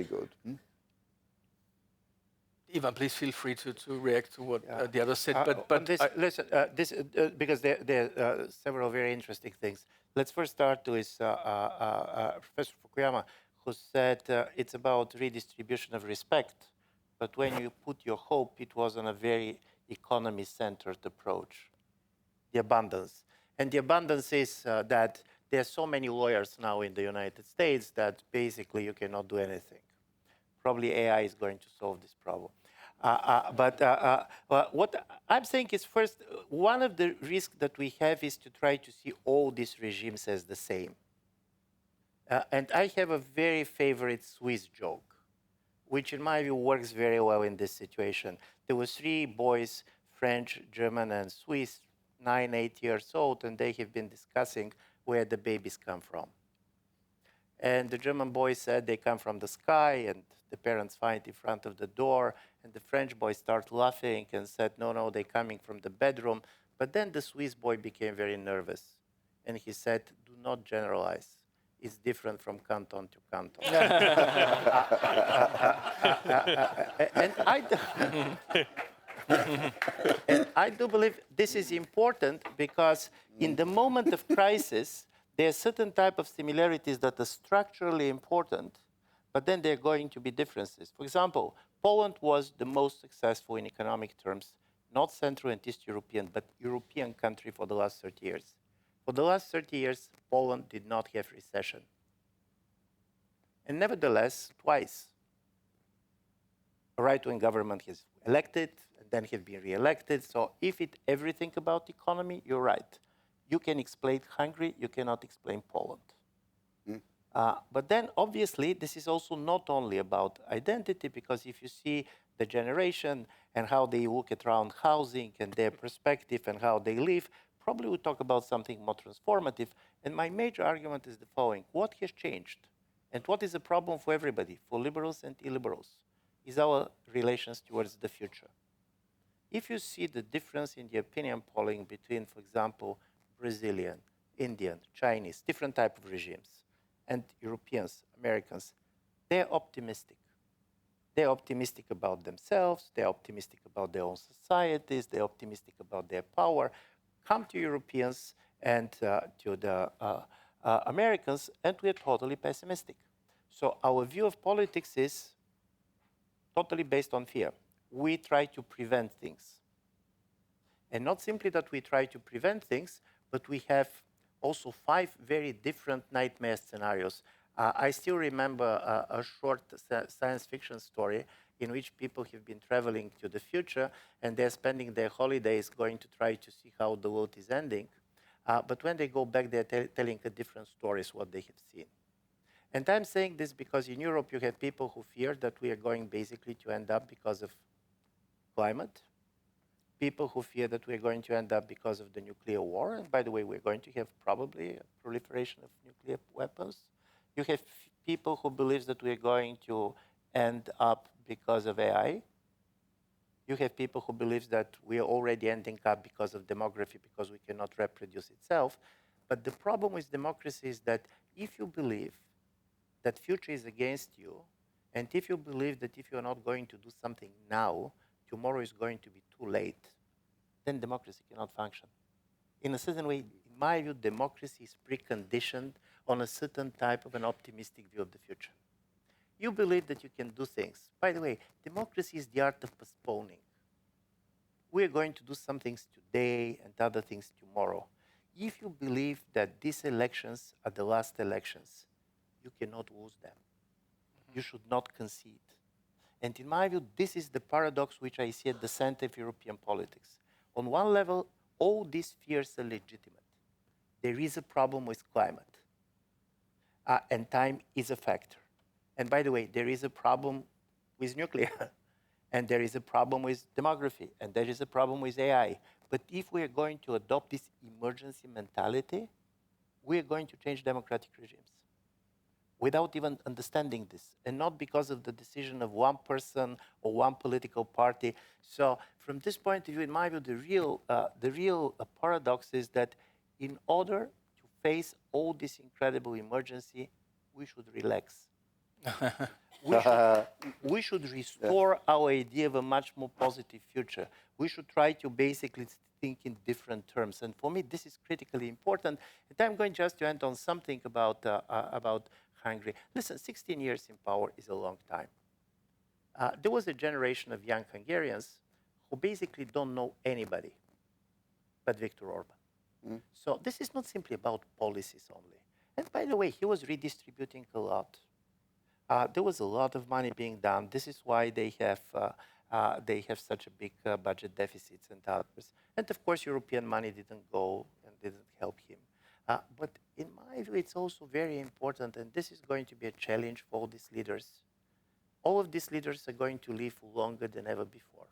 good. Ivan, please feel free to react to what the others said. But this, listen, because there are several very interesting things. Let's first start with Professor Fukuyama, who said it's about redistribution of respect. But when you put your hope, it was on a very economy-centered approach, the abundance. And the abundance is that there are so many lawyers now in the United States that basically you cannot do anything. Probably AI is going to solve this problem. But what I'm saying is, first, one of the risks that we have is to try to see all these regimes as the same. And I have a very favorite Swiss joke, which in my view works very well in this situation. There were 3 boys, French, German, and Swiss, 9, 8 years old, and they have been discussing where the babies come from. And the German boy said they come from the sky, and the parents find in front of the door, and the French boy started laughing and said, no, they're coming from the bedroom. But then the Swiss boy became very nervous, and he said, do not generalize. It's different from canton to canton. And I do believe this is important, because in the moment of crisis, there are certain type of similarities that are structurally important, but then there are going to be differences. For example, Poland was the most successful in economic terms, not Central and East European, but European country for the last 30 years. For the last 30 years, Poland did not have recession. And nevertheless, twice, a right-wing government is elected, and then have been re-elected. So if it's everything about economy, you're right. You can explain Hungary, you cannot explain Poland. But then, obviously, this is also not only about identity, because if you see the generation and how they look at around housing and their perspective and how they live, probably we talk about something more transformative. And my major argument is the following. What has changed? And what is a problem for everybody, for liberals and illiberals, is our relations towards the future. If you see the difference in the opinion polling between, for example, Brazilian, Indian, Chinese, different type of regimes, and Europeans, Americans, they're optimistic. They're optimistic about themselves, they're optimistic about their own societies, they're optimistic about their power. Come to Europeans and to the Americans, and we're totally pessimistic. So our view of politics is totally based on fear. We try to prevent things. And not simply that we try to prevent things, but we have also 5 very different nightmare scenarios. I still remember a short science fiction story in which people have been traveling to the future and they're spending their holidays going to try to see how the world is ending. But when they go back, they're telling a different stories what they have seen. And I'm saying this because in Europe you have people who fear that we are going basically to end up because of climate, people who fear that we're going to end up because of the nuclear war, and by the way, we're going to have probably a proliferation of nuclear weapons. You have people who believe that we're going to end up because of AI. You have people who believe that we are already ending up because of demography, because we cannot reproduce itself. But the problem with democracy is that if you believe that future is against you, and if you believe that if you're not going to do something now, tomorrow is going to be too late, then democracy cannot function. In a certain way, in my view, democracy is preconditioned on a certain type of an optimistic view of the future. You believe that you can do things. By the way, democracy is the art of postponing. We're going to do some things today and other things tomorrow. If you believe that these elections are the last elections, you cannot lose them. You should not concede. And in my view, this is the paradox which I see at the center of European politics. On one level, all these fears are legitimate. There is a problem with climate, and time is a factor. And by the way, there is a problem with nuclear, and there is a problem with demography, and there is a problem with AI. But if we are going to adopt this emergency mentality, we are going to change democratic regimes without even understanding this, and not because of the decision of one person or one political party. So from this point of view, in my view, the real paradox is that in order to face all this incredible emergency, we should relax. We should restore our idea of a much more positive future. We should try to basically think in different terms. And for me, this is critically important. And I'm going just to end on something about Hungary. Listen, 16 years in power is a long time. There was a generation of young Hungarians who basically don't know anybody but Viktor Orban. Mm. So this is not simply about policies only. And by the way, he was redistributing a lot. There was a lot of money being done. This is why they have such a big budget deficits and others. And of course, European money didn't go and didn't help him. But in my view, it's also very important, and this is going to be a challenge for all these leaders. All of these leaders are going to live longer than ever before.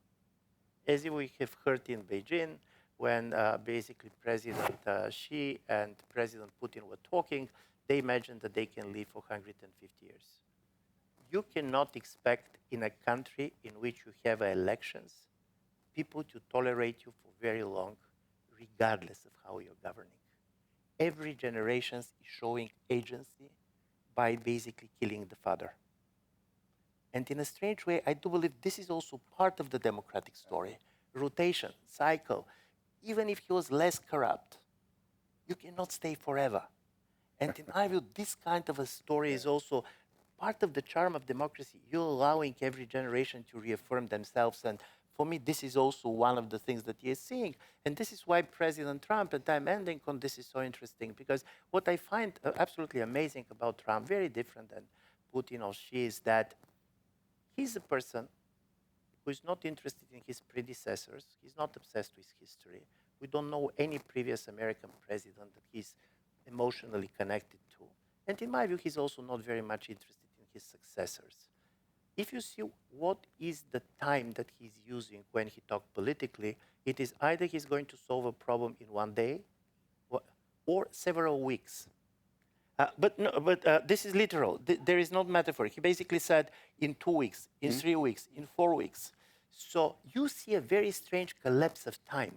As we have heard in Beijing, when basically President Xi and President Putin were talking, they imagined that they can live for 150 years. You cannot expect in a country in which you have elections, people to tolerate you for very long, regardless of how you're governing. Every generation is showing agency by basically killing the father. And in a strange way, I do believe this is also part of the democratic story. Rotation, cycle. Even if he was less corrupt, you cannot stay forever. And in my view, this kind of a story is also part of the charm of democracy. You're allowing every generation to reaffirm themselves. And for me, this is also one of the things that he is seeing. And this is why President Trump, and I'm ending on this, is so interesting, because what I find absolutely amazing about Trump, very different than Putin or Xi, is that he's a person who is not interested in his predecessors. He's not obsessed with history. We don't know any previous American president that he's emotionally connected to. And in my view, he's also not very much interested in his successors. If you see what is the time that he's using when he talks politically, it is either he's going to solve a problem in one day, or several weeks. But this is literal. There is not metaphor. He basically said in 2 weeks, in 3 weeks, in 4 weeks. So you see a very strange collapse of time.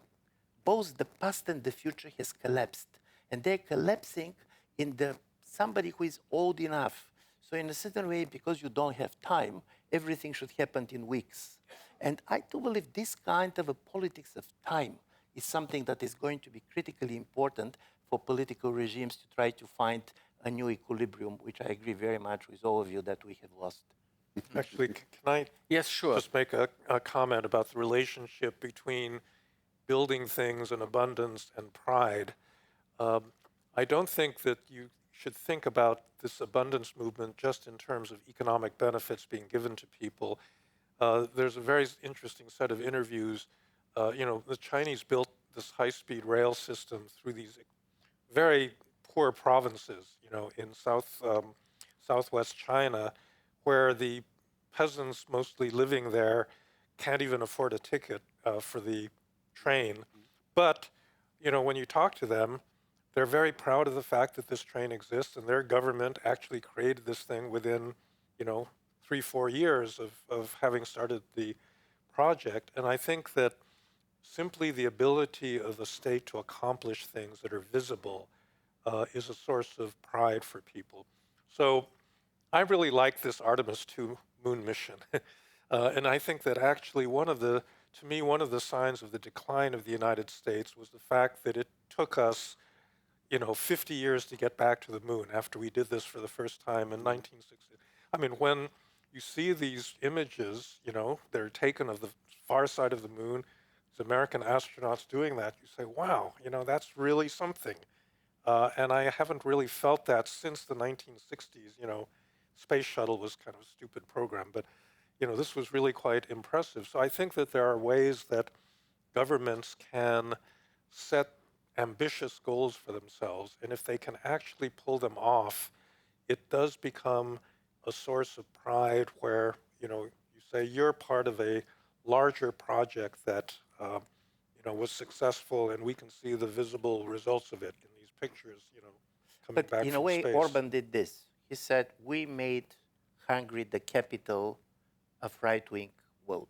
Both the past and the future has collapsed. And they're collapsing in somebody who is old enough. So in a certain way, because you don't have time, everything should happen in weeks. And I do believe this kind of a politics of time is something that is going to be critically important for political regimes to try to find a new equilibrium, which I agree very much with all of you that we have lost. Actually, can I Yes, sure. just make a comment about the relationship between building things and abundance and pride? I don't think that you should think about this abundance movement just in terms of economic benefits being given to people. There's a very interesting set of interviews. The Chinese built this high-speed rail system through these very poor provinces, in southwest China, where the peasants mostly living there can't even afford a ticket for the train. But, when you talk to them, they're very proud of the fact that this train exists, and their government actually created this thing within, 3-4 years of having started the project. And I think that simply the ability of the state to accomplish things that are visible is a source of pride for people. So I really like this Artemis II moon mission. And I think that actually one of the signs of the decline of the United States was the fact that it took us 50 years to get back to the moon after we did this for the first time in 1960. I mean, when you see these images, they're taken of the far side of the moon, these American astronauts doing that, you say, wow, that's really something. And I haven't really felt that since the 1960s. Space Shuttle was kind of a stupid program, but this was really quite impressive. So I think that there are ways that governments can set ambitious goals for themselves, and if they can actually pull them off, it does become a source of pride where, you say you're part of a larger project that, was successful, and we can see the visible results of it in these pictures, coming But back in a from way, space. Orban did this. He said, we made Hungary the capital of right-wing vote.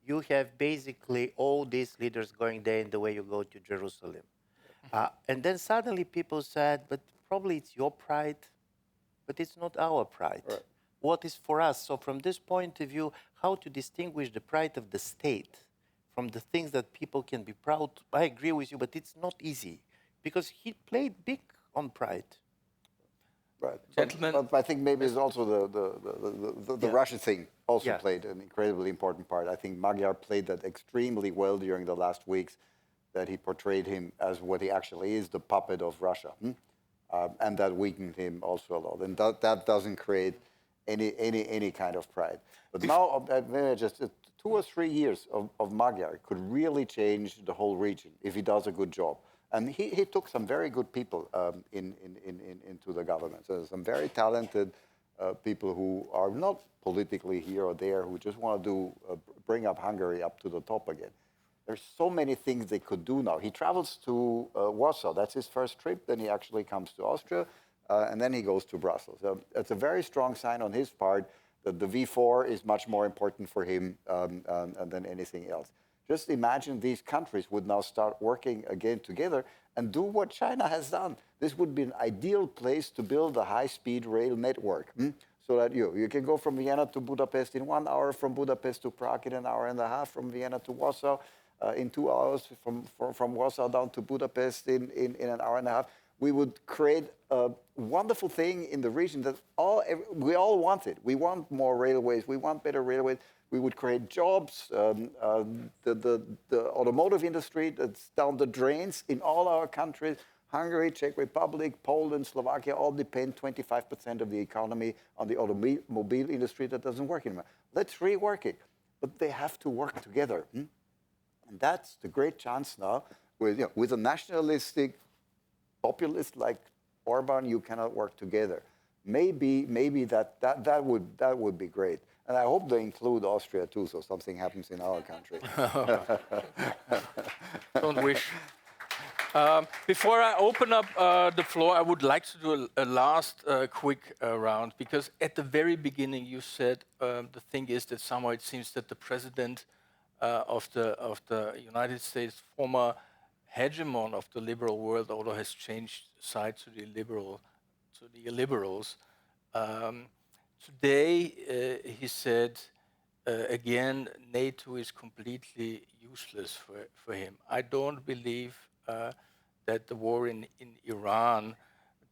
You have basically all these leaders going there in the way you go to Jerusalem. And then suddenly people said, but probably it's your pride, but it's not our pride. Right. What is for us? So from this point of view, how to distinguish the pride of the state from the things that people can be proud. I agree with you, but it's not easy because he played big on pride. Right. Gentlemen. But I think maybe it's also the Russian thing also Yeah. played an incredibly important part. I think Magyar played that extremely well during the last weeks, that he portrayed him as what he actually is, the puppet of Russia. And that weakened him also a lot. And that doesn't create any kind of pride. But now, maybe just 2 or 3 years of Magyar could really change the whole region if he does a good job. And he took some very good people into the government. So some very talented people who are not politically here or there, who just want to bring up Hungary up to the top again. There's so many things they could do now. He travels to Warsaw. That's his first trip. Then he actually comes to Austria, and then he goes to Brussels. So it's a very strong sign on his part that the V4 is much more important for him than anything else. Just imagine these countries would now start working again together and do what China has done. This would be an ideal place to build a high-speed rail network, so that you can go from Vienna to Budapest in 1 hour, from Budapest to Prague in 1.5 hours, from Vienna to Warsaw in 2 hours, from Warsaw down to Budapest in 1.5 hours. We would create a wonderful thing in the region that we all wanted. We want more railways. We want better railways. We would create jobs. The automotive industry that's down the drains in all our countries, Hungary, Czech Republic, Poland, Slovakia, all depend 25% of the economy on the automobile industry that doesn't work anymore. Let's rework it. But they have to work together. And that's the great chance now. With a nationalistic populist like Orban, you cannot work together. Maybe that would be great. And I hope they include Austria too, so something happens in our country. Don't wish. Before I open up the floor, I would like to do a last quick round, because at the very beginning you said the thing is that somehow it seems that the president of the United States, former hegemon of the liberal world order, has changed side to the illiberals. Today he said again, NATO is completely useless for him. I don't believe that the war in Iran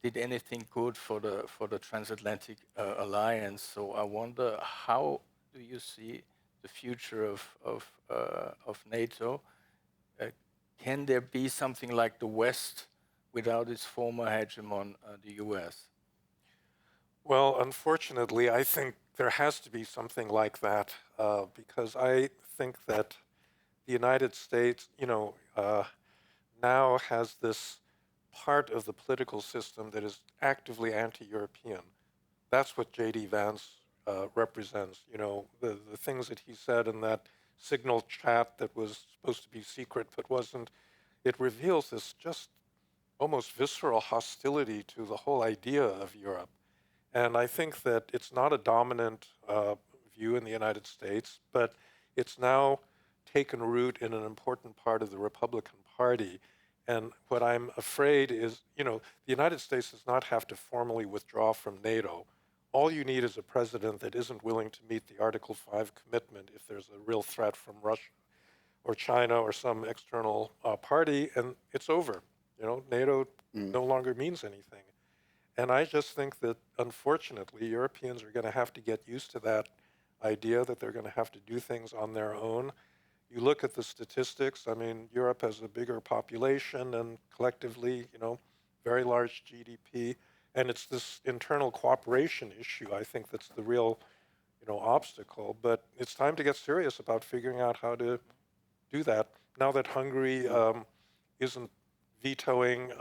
did anything good for the transatlantic alliance. So I wonder, how do you see the future of NATO? Can there be something like the West without its former hegemon, the US? Well, unfortunately, I think there has to be something like that, because I think that the United States, now has this part of the political system that is actively anti-European. That's what J.D. Vance represents. The things that he said in that signal chat that was supposed to be secret but wasn't. It reveals this just almost visceral hostility to the whole idea of Europe. And I think that it's not a dominant view in the United States, but it's now taken root in an important part of the Republican Party. And what I'm afraid is, the United States does not have to formally withdraw from NATO. All you need is a president that isn't willing to meet the Article 5 commitment if there's a real threat from Russia or China or some external party, and it's over. NATO no longer means anything. And I just think that, unfortunately, Europeans are going to have to get used to that idea that they're going to have to do things on their own. You look at the statistics. I mean, Europe has a bigger population and collectively, very large GDP. And it's this internal cooperation issue, I think, that's the real, obstacle. But it's time to get serious about figuring out how to do that. Now that Hungary isn't vetoing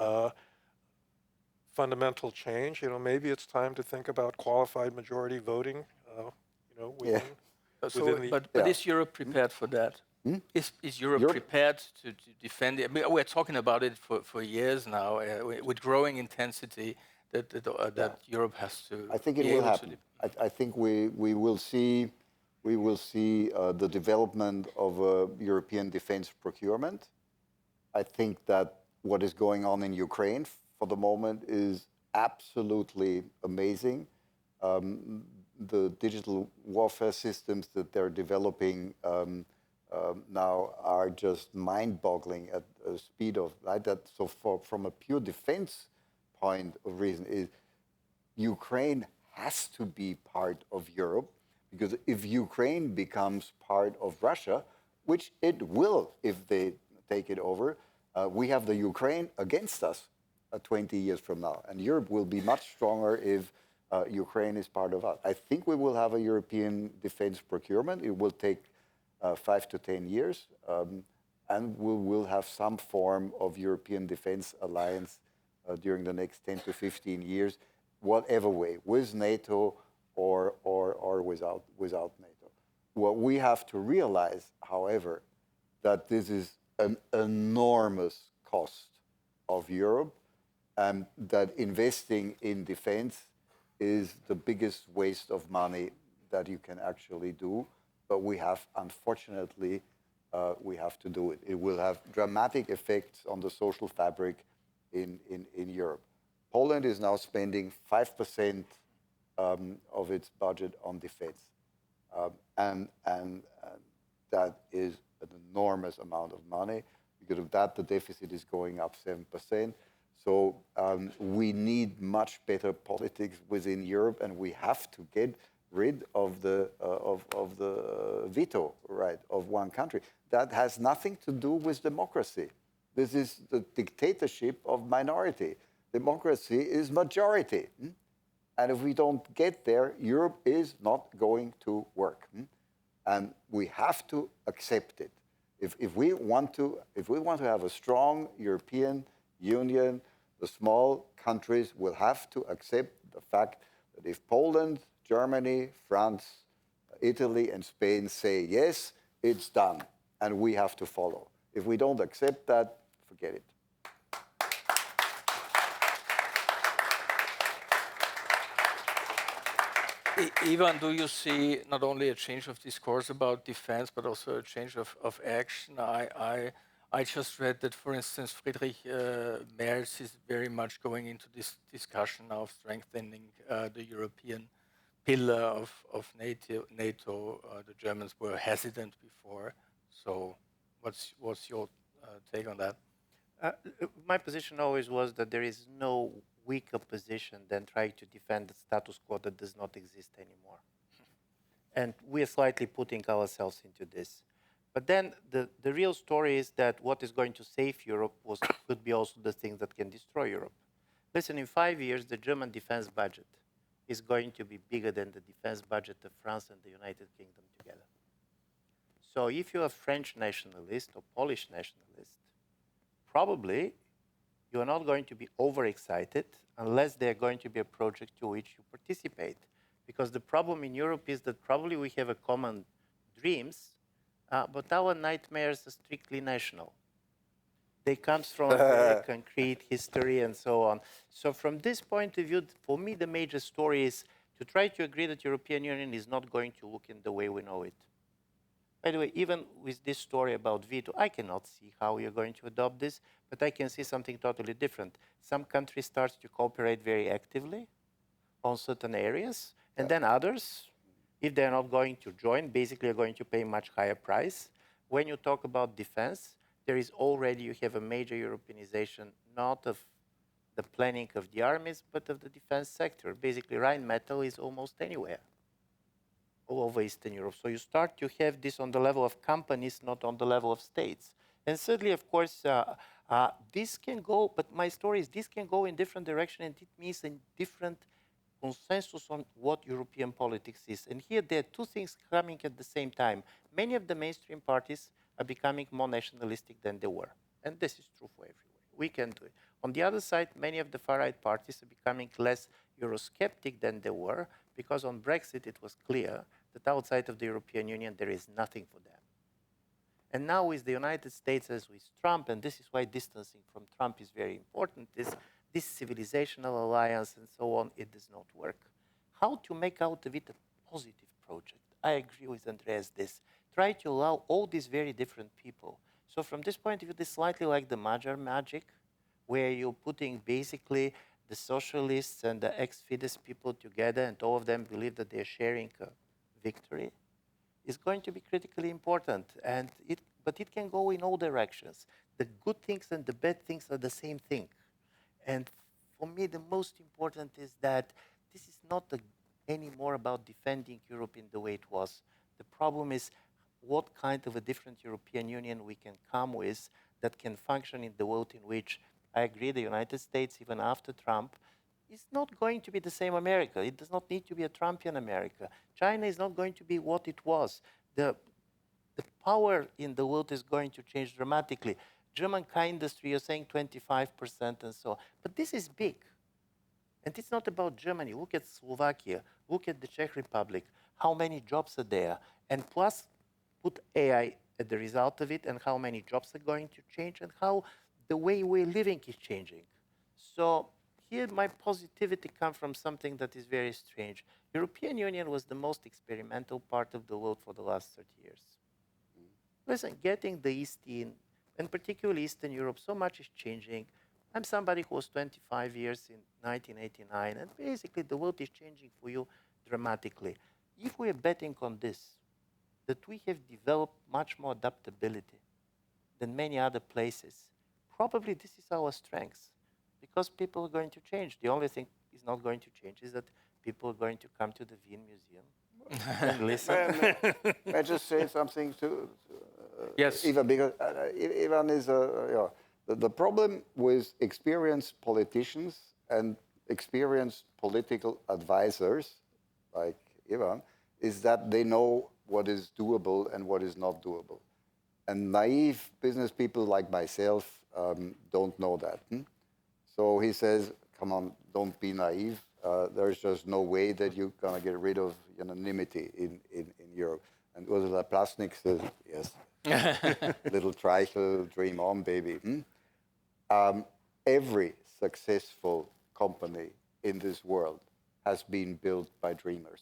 fundamental change, maybe it's time to think about qualified majority voting, within, But is Europe prepared for that? Is Europe prepared to defend it? I mean, we're talking about it for years now, with growing intensity, that Europe has to. I think it will happen. I think we will see the development of a European defense procurement. I think that what is going on in Ukraine for the moment is absolutely amazing. The digital warfare systems that they're developing now are just mind-boggling at the speed of that. So from a pure defense point of reason, is Ukraine has to be part of Europe, because if Ukraine becomes part of Russia, which it will if they take it over, we have the Ukraine against us 20 years from now. And Europe will be much stronger if Ukraine is part of us. I think we will have a European defense procurement. It will take 5 to 10 years. And we will have some form of European defense alliance during the next 10 to 15 years, whatever way, with NATO or without NATO. What we have to realize, however, that this is an enormous cost of Europe, and that investing in defense is the biggest waste of money that you can actually do. But we have, unfortunately, we have to do it. It will have dramatic effects on the social fabric in Europe. Poland is now spending 5% of its budget on defense. And that is an enormous amount of money. Because of that, the deficit is going up 7%. So we need much better politics within Europe, and we have to get rid of the veto right of one country. That has nothing to do with democracy. This is the dictatorship of minority. Democracy is majority. And if we don't get there, Europe is not going to work. And we have to accept it. If we want to have a strong European Union, the small countries will have to accept the fact that if Poland, Germany, France, Italy, and Spain say yes, it's done, and we have to follow. If we don't accept that, forget it. Ivan, do you see not only a change of discourse about defense, but also a change of action? I just read that, for instance, Friedrich Merz is very much going into this discussion now of strengthening the European pillar of NATO. The Germans were hesitant before. So what's your take on that? My position always was that there is no weaker position than trying to defend the status quo that does not exist anymore. And we are slightly putting ourselves into this. But then the real story is that what is going to save Europe could be also the thing that can destroy Europe. Listen, in 5 years, the German defense budget is going to be bigger than the defense budget of France and the United Kingdom together. So if you're a French nationalist or Polish nationalist, probably you are not going to be overexcited unless there's going to be a project to which you participate. Because the problem in Europe is that probably we have a common dreams, but our nightmares are strictly national. They come from a very concrete history and so on. So from this point of view, for me, the major story is to try to agree that European Union is not going to look in the way we know it. By the way, even with this story about veto, I cannot see how you're going to adopt this, but I can see something totally different. Some countries start to cooperate very actively on certain areas, and then others, if they're not going to join, basically are going to pay much higher price. When you talk about defense, there is already, you have a major Europeanization, not of the planning of the armies, but of the defense sector. Basically, Rheinmetall is almost anywhere, all over Eastern Europe. So you start to have this on the level of companies, not on the level of states. And thirdly, of course, this can go, but my story is this can go in different direction, and it means a different consensus on what European politics is. And here there are two things coming at the same time. Many of the mainstream parties are becoming more nationalistic than they were. And this is true for everywhere. We can do it. On the other side, many of the far-right parties are becoming less Eurosceptic than they were, because on Brexit it was clear that outside of the European Union there is nothing for them. And now with the United States, as with Trump, and this is why distancing from Trump is very important, is this civilizational alliance and so on, it does not work. How to make out of it a positive project? I agree with Andreas this. Try to allow all these very different people. So from this point of view, it's slightly like the Magyar magic, where you're putting basically the socialists and the ex-Fidesz people together, and all of them believe that they're sharing a victory, is going to be critically important. But it can go in all directions. The good things and the bad things are the same thing. And for me, the most important is that this is not anymore about defending Europe in the way it was. The problem is what kind of a different European Union we can come with that can function in the world in which, I agree, the United States, even after Trump, is not going to be the same America. It does not need to be a Trumpian America. China is not going to be what it was. The power in the world is going to change dramatically. German car industry, you're saying 25% and so on. But this is big. And it's not about Germany. Look at Slovakia. Look at the Czech Republic. How many jobs are there? And plus, put AI at the result of it, and how many jobs are going to change, and how the way we're living is changing. So here my positivity comes from something that is very strange. European Union was the most experimental part of the world for the last 30 years. Listen, getting the East in, and particularly Eastern Europe, so much is changing. I'm somebody who was 25 years in 1989, and basically the world is changing for you dramatically. If we are betting on this, that we have developed much more adaptability than many other places, probably this is our strength, because people are going to change. The only thing is not going to change is that people are going to come to the Wien Museum and listen. May I just say something to Yes. Ivan, because Ivan is the problem with experienced politicians and experienced political advisors like Ivan is that they know what is doable and what is not doable. And naive business people like myself don't know that. So he says, come on, don't be naive. There's just no way that you're going to get rid of anonymity in Europe. And Ursula Plasnik says, yes, little Treichl, dream on, baby. Every successful company in this world has been built by dreamers.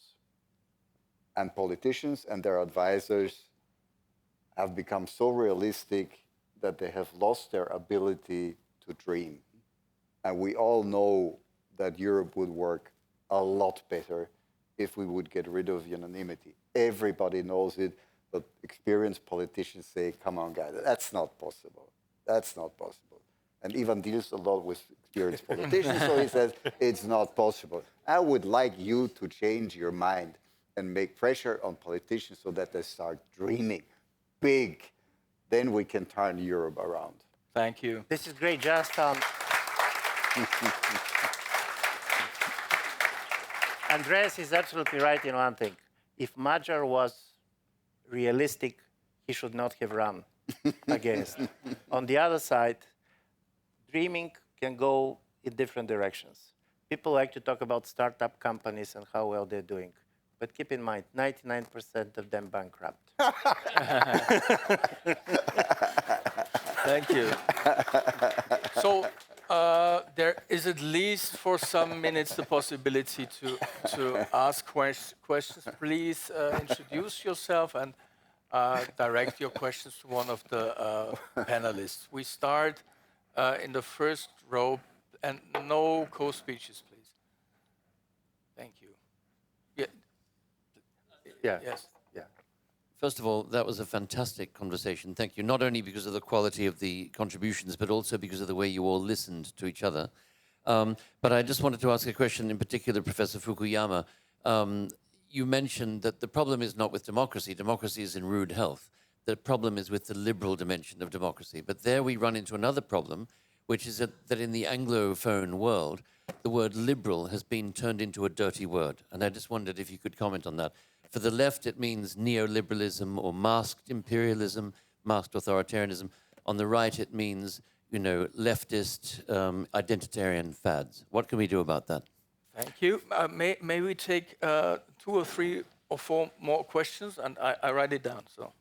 And politicians and their advisors have become so realistic that they have lost their ability to dream. And we all know that Europe would work a lot better if we would get rid of unanimity. Everybody knows it, but experienced politicians say, come on, guys, that's not possible. That's not possible. And Ivan deals a lot with experienced politicians, so he says, it's not possible. I would like you to change your mind and make pressure on politicians so that they start dreaming big. Then we can turn Europe around. Thank you. This is great. Just Andreas is absolutely right in one thing. If Magyar was realistic, he should not have run against. On the other side, dreaming can go in different directions. People like to talk about startup companies and how well they're doing. But keep in mind, 99% of them bankrupt. Thank you. So there is at least for some minutes the possibility to ask questions. Please introduce yourself and direct your questions to one of the panelists. We start in the first row, and no co-speeches, please. Thank you. Yeah. Yeah. Yes. Yeah. First of all, that was a fantastic conversation. Thank you, not only because of the quality of the contributions, but also because of the way you all listened to each other. But I just wanted to ask a question in particular, Professor Fukuyama. You mentioned that the problem is not with democracy. Democracy is in rude health. The problem is with the liberal dimension of democracy. But there we run into another problem, which is that in the Anglophone world, the word liberal has been turned into a dirty word. And I just wondered if you could comment on that. For the left, it means neoliberalism or masked imperialism, masked authoritarianism. On the right, it means, leftist identitarian fads. What can we do about that? Thank you. May we take 2 or 3 or 4 more questions? And I write it down, so.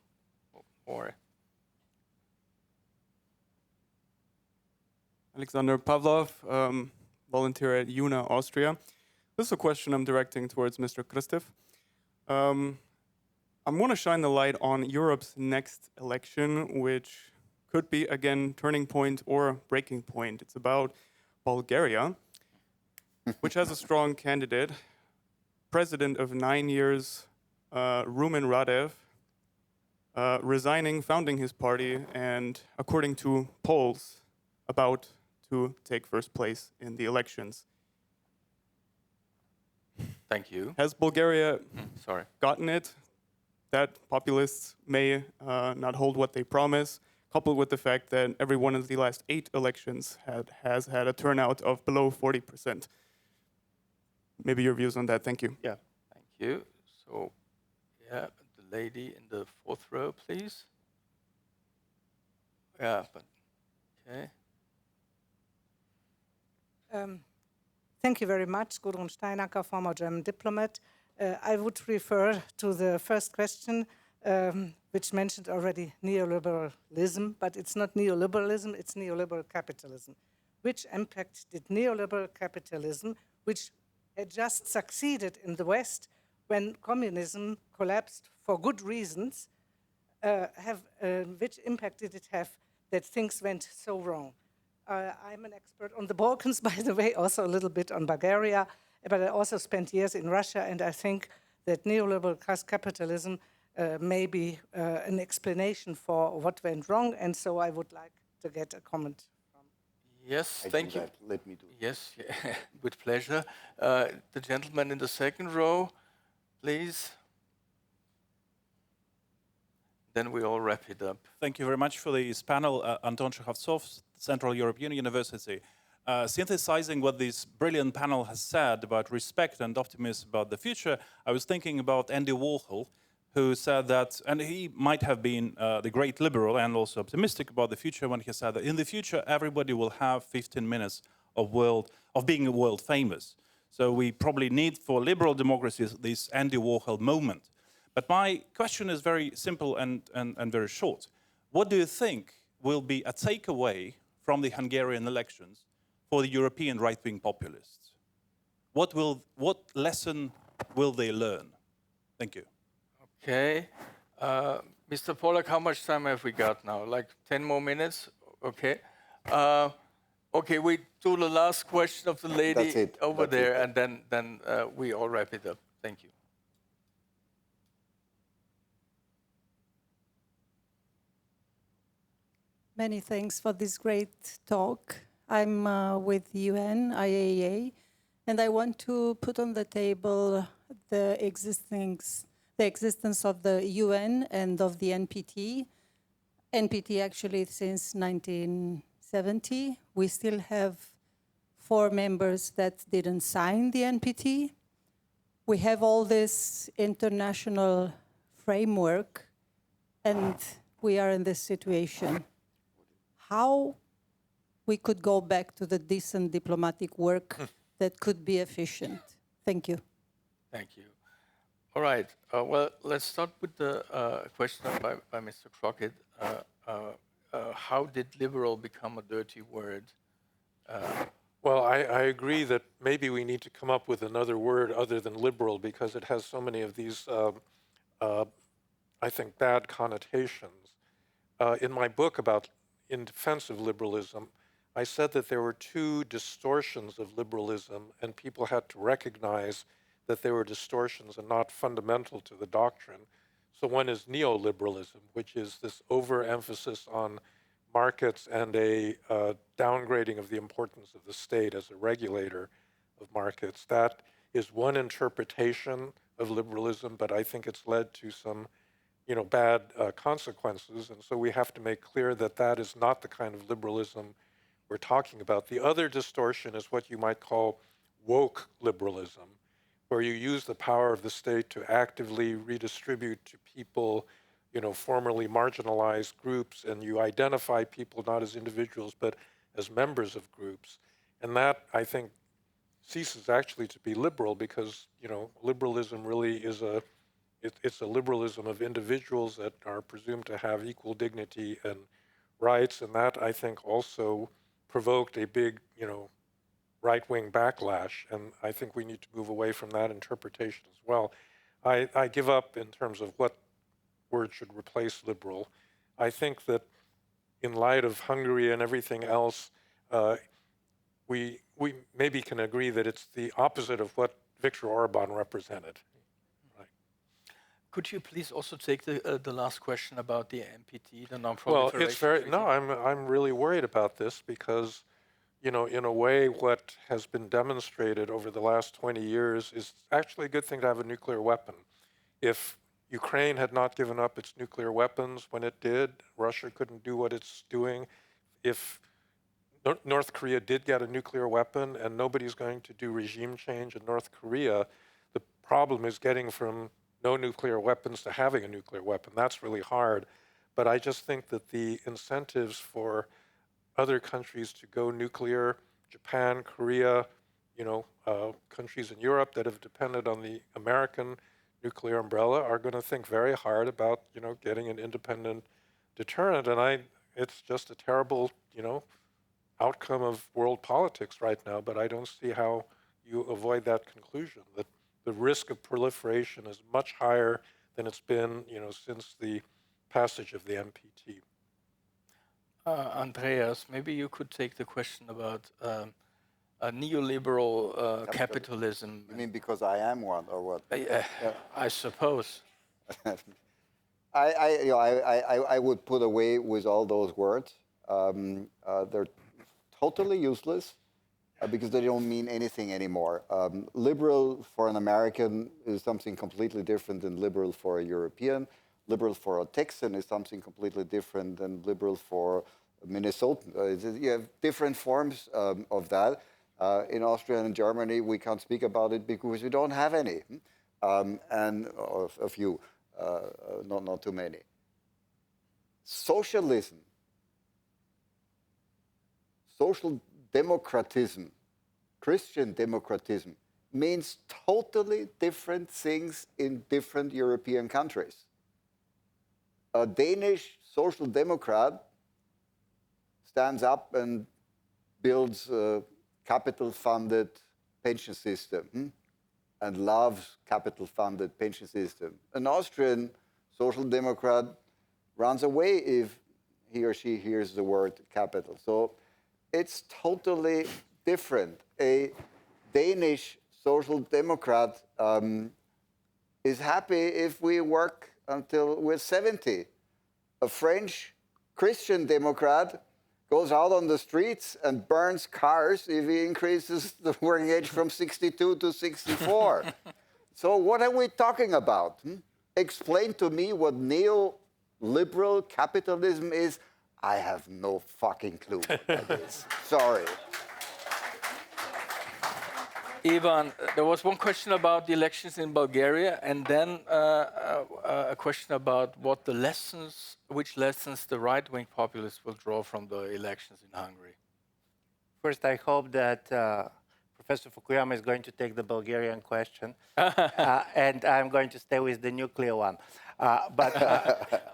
Or Alexander Pavlov, volunteer at UNA, Austria. This is a question I'm directing towards Mr. Krastev. I want to shine the light on Europe's next election, which could be, again, turning point or breaking point. It's about Bulgaria, which has a strong candidate, president of 9 years, Rumen Radev, resigning, founding his party, and according to polls, about to take first place in the elections. thank you. Has Bulgaria Sorry. gotten it? That populists may not hold what they promise, coupled with the fact that every one of the last 8 elections has had a turnout of below 40%. Maybe your views on that. Thank you. Yeah. Thank you. So, yeah, the lady in the 4th row, please. Yeah, but okay. Thank you very much, Gudrun Steinacker, former German diplomat. I would refer to the first question, which mentioned already neoliberalism, but it's not neoliberalism, it's neoliberal capitalism. Which impact did neoliberal capitalism, which had just succeeded in the West when communism collapsed for good reasons, which impact did it have that things went so wrong? I'm an expert on the Balkans, by the way, also a little bit on Bulgaria, but I also spent years in Russia, and I think that neoliberal capitalism may be an explanation for what went wrong, and so I would like to get a comment from. Yes, I thank do you. that. Let me do it. Yes, yeah, with pleasure. The gentleman in the 2nd row, please. Then we all wrap it up. Thank you very much for this panel. Anton Chekhovtsov, Central European University. Synthesizing what this brilliant panel has said about respect and optimism about the future, I was thinking about Andy Warhol, who said that, and he might have been the great liberal and also optimistic about the future when he said that in the future everybody will have 15 minutes of being world famous. So we probably need for liberal democracies this Andy Warhol moment. But my question is very simple and very short. What do you think will be a takeaway from the Hungarian elections for the European right-wing populists? What lesson will they learn? Thank you. Okay. Mr. Pollack, how much time have we got now? Like 10 more minutes? Okay. Okay, we do the last question of the lady That's it. over That's there, it. and then we all wrap it up. Thank you. Many thanks for this great talk. I'm with UN, IAEA, and I want to put on the table the existence of the UN and of the NPT. NPT actually since 1970. We still have 4 members that didn't sign the NPT. We have all this international framework, and we are in this situation. How we could go back to the decent diplomatic work that could be efficient. Thank you. Thank you. All right. Well, let's start with the question by Mr. Crockett. How did liberal become a dirty word? Well, I agree that maybe we need to come up with another word other than liberal because it has so many of these, I think, bad connotations. In my book about In Defense of Liberalism, I said that there were 2 distortions of liberalism, and people had to recognize that they were distortions and not fundamental to the doctrine. So one is neoliberalism, which is this overemphasis on markets and a downgrading of the importance of the state as a regulator of markets. That is one interpretation of liberalism, but I think it's led to some bad consequences. And so we have to make clear that that is not the kind of liberalism we're talking about. The other distortion is what you might call woke liberalism, where you use the power of the state to actively redistribute to people, formerly marginalized groups, and you identify people not as individuals, but as members of groups. And that, I think, ceases actually to be liberal because, liberalism really is it's a liberalism of individuals that are presumed to have equal dignity and rights, and that, I think, also provoked a big, right-wing backlash, and I think we need to move away from that interpretation as well. I give up in terms of what word should replace liberal. I think that in light of Hungary and everything else, we maybe can agree that it's the opposite of what Viktor Orban represented. Could you please also take the last question about the NPT, the non-proliferation? Well, it's very, no, I'm really worried about this because, in a way, what has been demonstrated over the last 20 years is actually a good thing to have a nuclear weapon. If Ukraine had not given up its nuclear weapons when it did, Russia couldn't do what it's doing. If North Korea did get a nuclear weapon and nobody's going to do regime change in North Korea, the problem is getting from no nuclear weapons to having a nuclear weapon. That's really hard. But I just think that the incentives for other countries to go nuclear, Japan, Korea, countries in Europe that have depended on the American nuclear umbrella are going to think very hard about, getting an independent deterrent. And it's just a terrible, outcome of world politics right now. But I don't see how you avoid that conclusion, that the risk of proliferation is much higher than it's been, since the passage of the NPT. Andreas, maybe you could take the question about a neoliberal capitalism. You mean because I am one, or what? I suppose. I would put away with all those words. They're totally useless. Because they don't mean anything anymore. Liberal for an American is something completely different than liberal for a European. Liberal for a Texan is something completely different than liberal for a Minnesotan. You have different forms of that. In Austria and in Germany, we can't speak about it because we don't have any, and a few, not too many. Socialism, social democratism, Christian democratism, means totally different things in different European countries. A Danish social democrat stands up and builds a capital-funded pension system. and loves capital-funded pension system. An Austrian social democrat runs away if he or she hears the word capital. So it's totally different. A Danish social democrat is happy if we work until we're 70. A French Christian democrat goes out on the streets and burns cars if he increases the working age from 62 to 64. So what are we talking about? Explain to me what neoliberal capitalism is. I have no fucking clue what that is. Sorry. Ivan, there was one question about the elections in Bulgaria, and then a question about which lessons the right-wing populists will draw from the elections in Hungary. First, I hope that Professor Fukuyama is going to take the Bulgarian question, and I'm going to stay with the nuclear one. But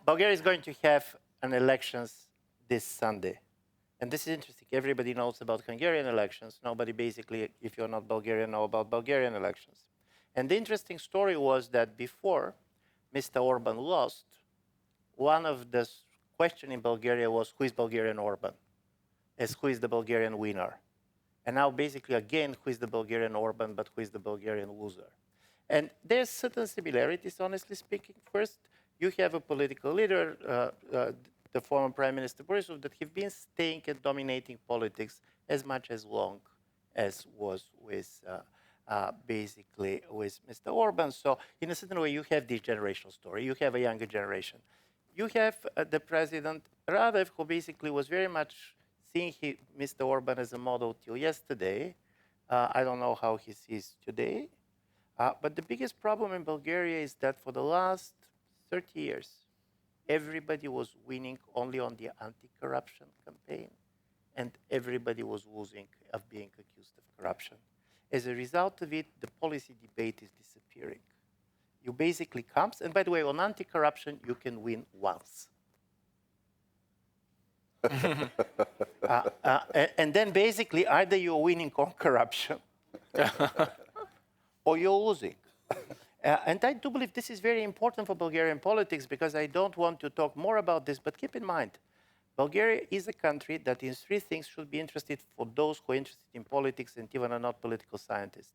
Bulgaria is going to have an elections this Sunday. And this is interesting. Everybody knows about Hungarian elections. Nobody basically, if you're not Bulgarian, know about Bulgarian elections. And the interesting story was that before Mr. Orban lost, one of the questions in Bulgaria was, who is Bulgarian Orban? As who is the Bulgarian winner? And now basically again, who is the Bulgarian Orban, but who is the Bulgarian loser? And there's certain similarities, honestly speaking. First, you have a political leader, the former Prime Minister Borisov, that have been staying and dominating politics as much as long as was with basically with Mr. Orban. So in a certain way, you have this generational story. You have a younger generation. You have the President Radev, who basically was very much seeing Mr. Orban as a model till yesterday. I don't know how he sees today. But the biggest problem in Bulgaria is that for the last 30 years, everybody was winning only on the anti-corruption campaign, and everybody was losing of being accused of corruption. As a result of it, the policy debate is disappearing. You basically comes, and by the way, on anti-corruption, you can win once. And then basically, either you're winning on corruption, or you're losing. And I do believe this is very important for Bulgarian politics, because I don't want to talk more about this, but keep in mind, Bulgaria is a country that in three things should be interested for those who are interested in politics and even are not political scientists.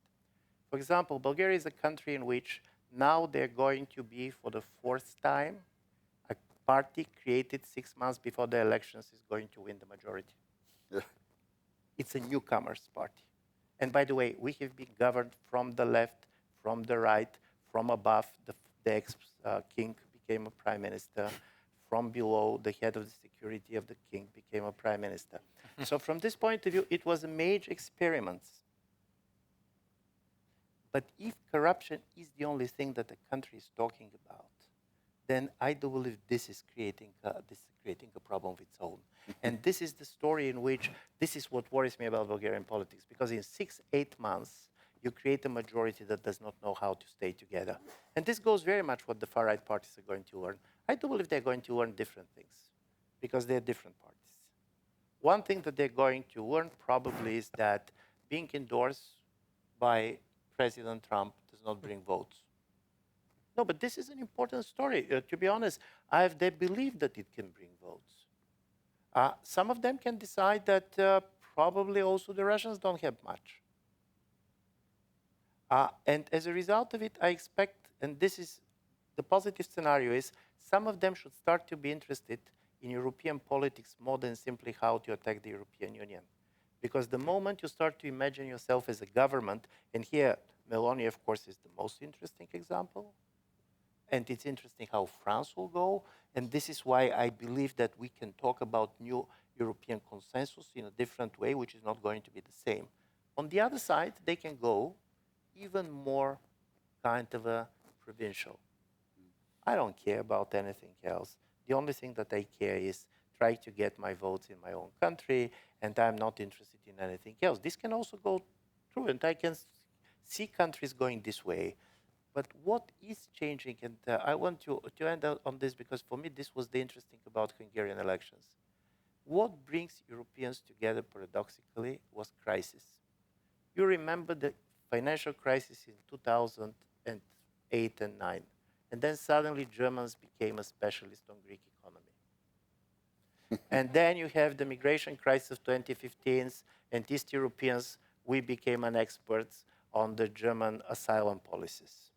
For example, Bulgaria is a country in which now they're going to be, for the fourth time, a party created 6 months before the elections is going to win the majority. It's a newcomers party. And by the way, we have been governed from the left, from the right, from above, the ex-king became a prime minister. From below, the head of the security of the king became a prime minister. So from this point of view, it was a major experiment. But if corruption is the only thing that the country is talking about, then I do believe this is creating a problem of its own. And this is the story in which, this is what worries me about Bulgarian politics, because in 6-8 months, you create a majority that does not know how to stay together. And this goes very much what the far-right parties are going to learn. I do believe they're going to learn different things, because they're different parties. One thing that they're going to learn probably is that being endorsed by President Trump does not bring votes. No, but this is an important story. To be honest, they believe that it can bring votes. Some of them can decide that probably also the Russians don't have much. And as a result of it, I expect, and this is the positive scenario, is some of them should start to be interested in European politics more than simply how to attack the European Union. Because the moment you start to imagine yourself as a government, and here Meloni, of course, is the most interesting example, and it's interesting how France will go, and this is why I believe that we can talk about new European consensus in a different way, which is not going to be the same. On the other side, they can go even more kind of a provincial. I don't care about anything else. The only thing that I care is try to get my votes in my own country, and I'm not interested in anything else. This can also go through, and I can see countries going this way. But what is changing, and I want to end on this, because for me this was the interesting about Hungarian elections. What brings Europeans together paradoxically was crisis. You remember the financial crisis in 2008 and 9. And then suddenly Germans became a specialist on Greek economy. And then you have the migration crisis of 2015, and East Europeans, we became an expert on the German asylum policies.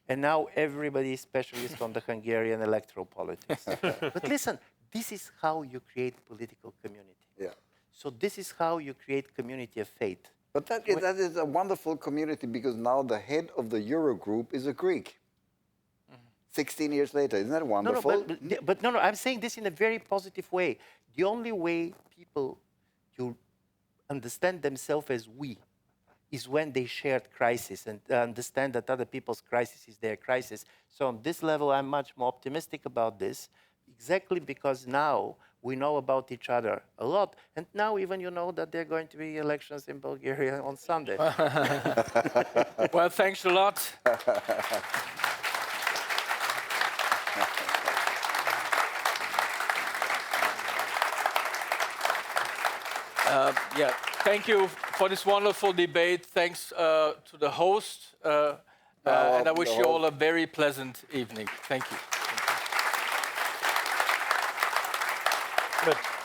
And now everybody is specialist on the Hungarian electoral politics. But listen, this is how you create political community. Yeah. So this is how you create community of faith. But that is a wonderful community because now the head of the Eurogroup is a Greek. 16 years later, isn't that wonderful? No, I'm saying this in a very positive way. The only way people to understand themselves as we is when they shared crisis and understand that other people's crisis is their crisis. So on this level, I'm much more optimistic about this, exactly because now we know about each other a lot. And now even you know that there are going to be elections in Bulgaria on Sunday. Well, thanks a lot. Yeah, thank you for this wonderful debate. Thanks to the host. And I wish you all a very pleasant evening. Thank you. Good.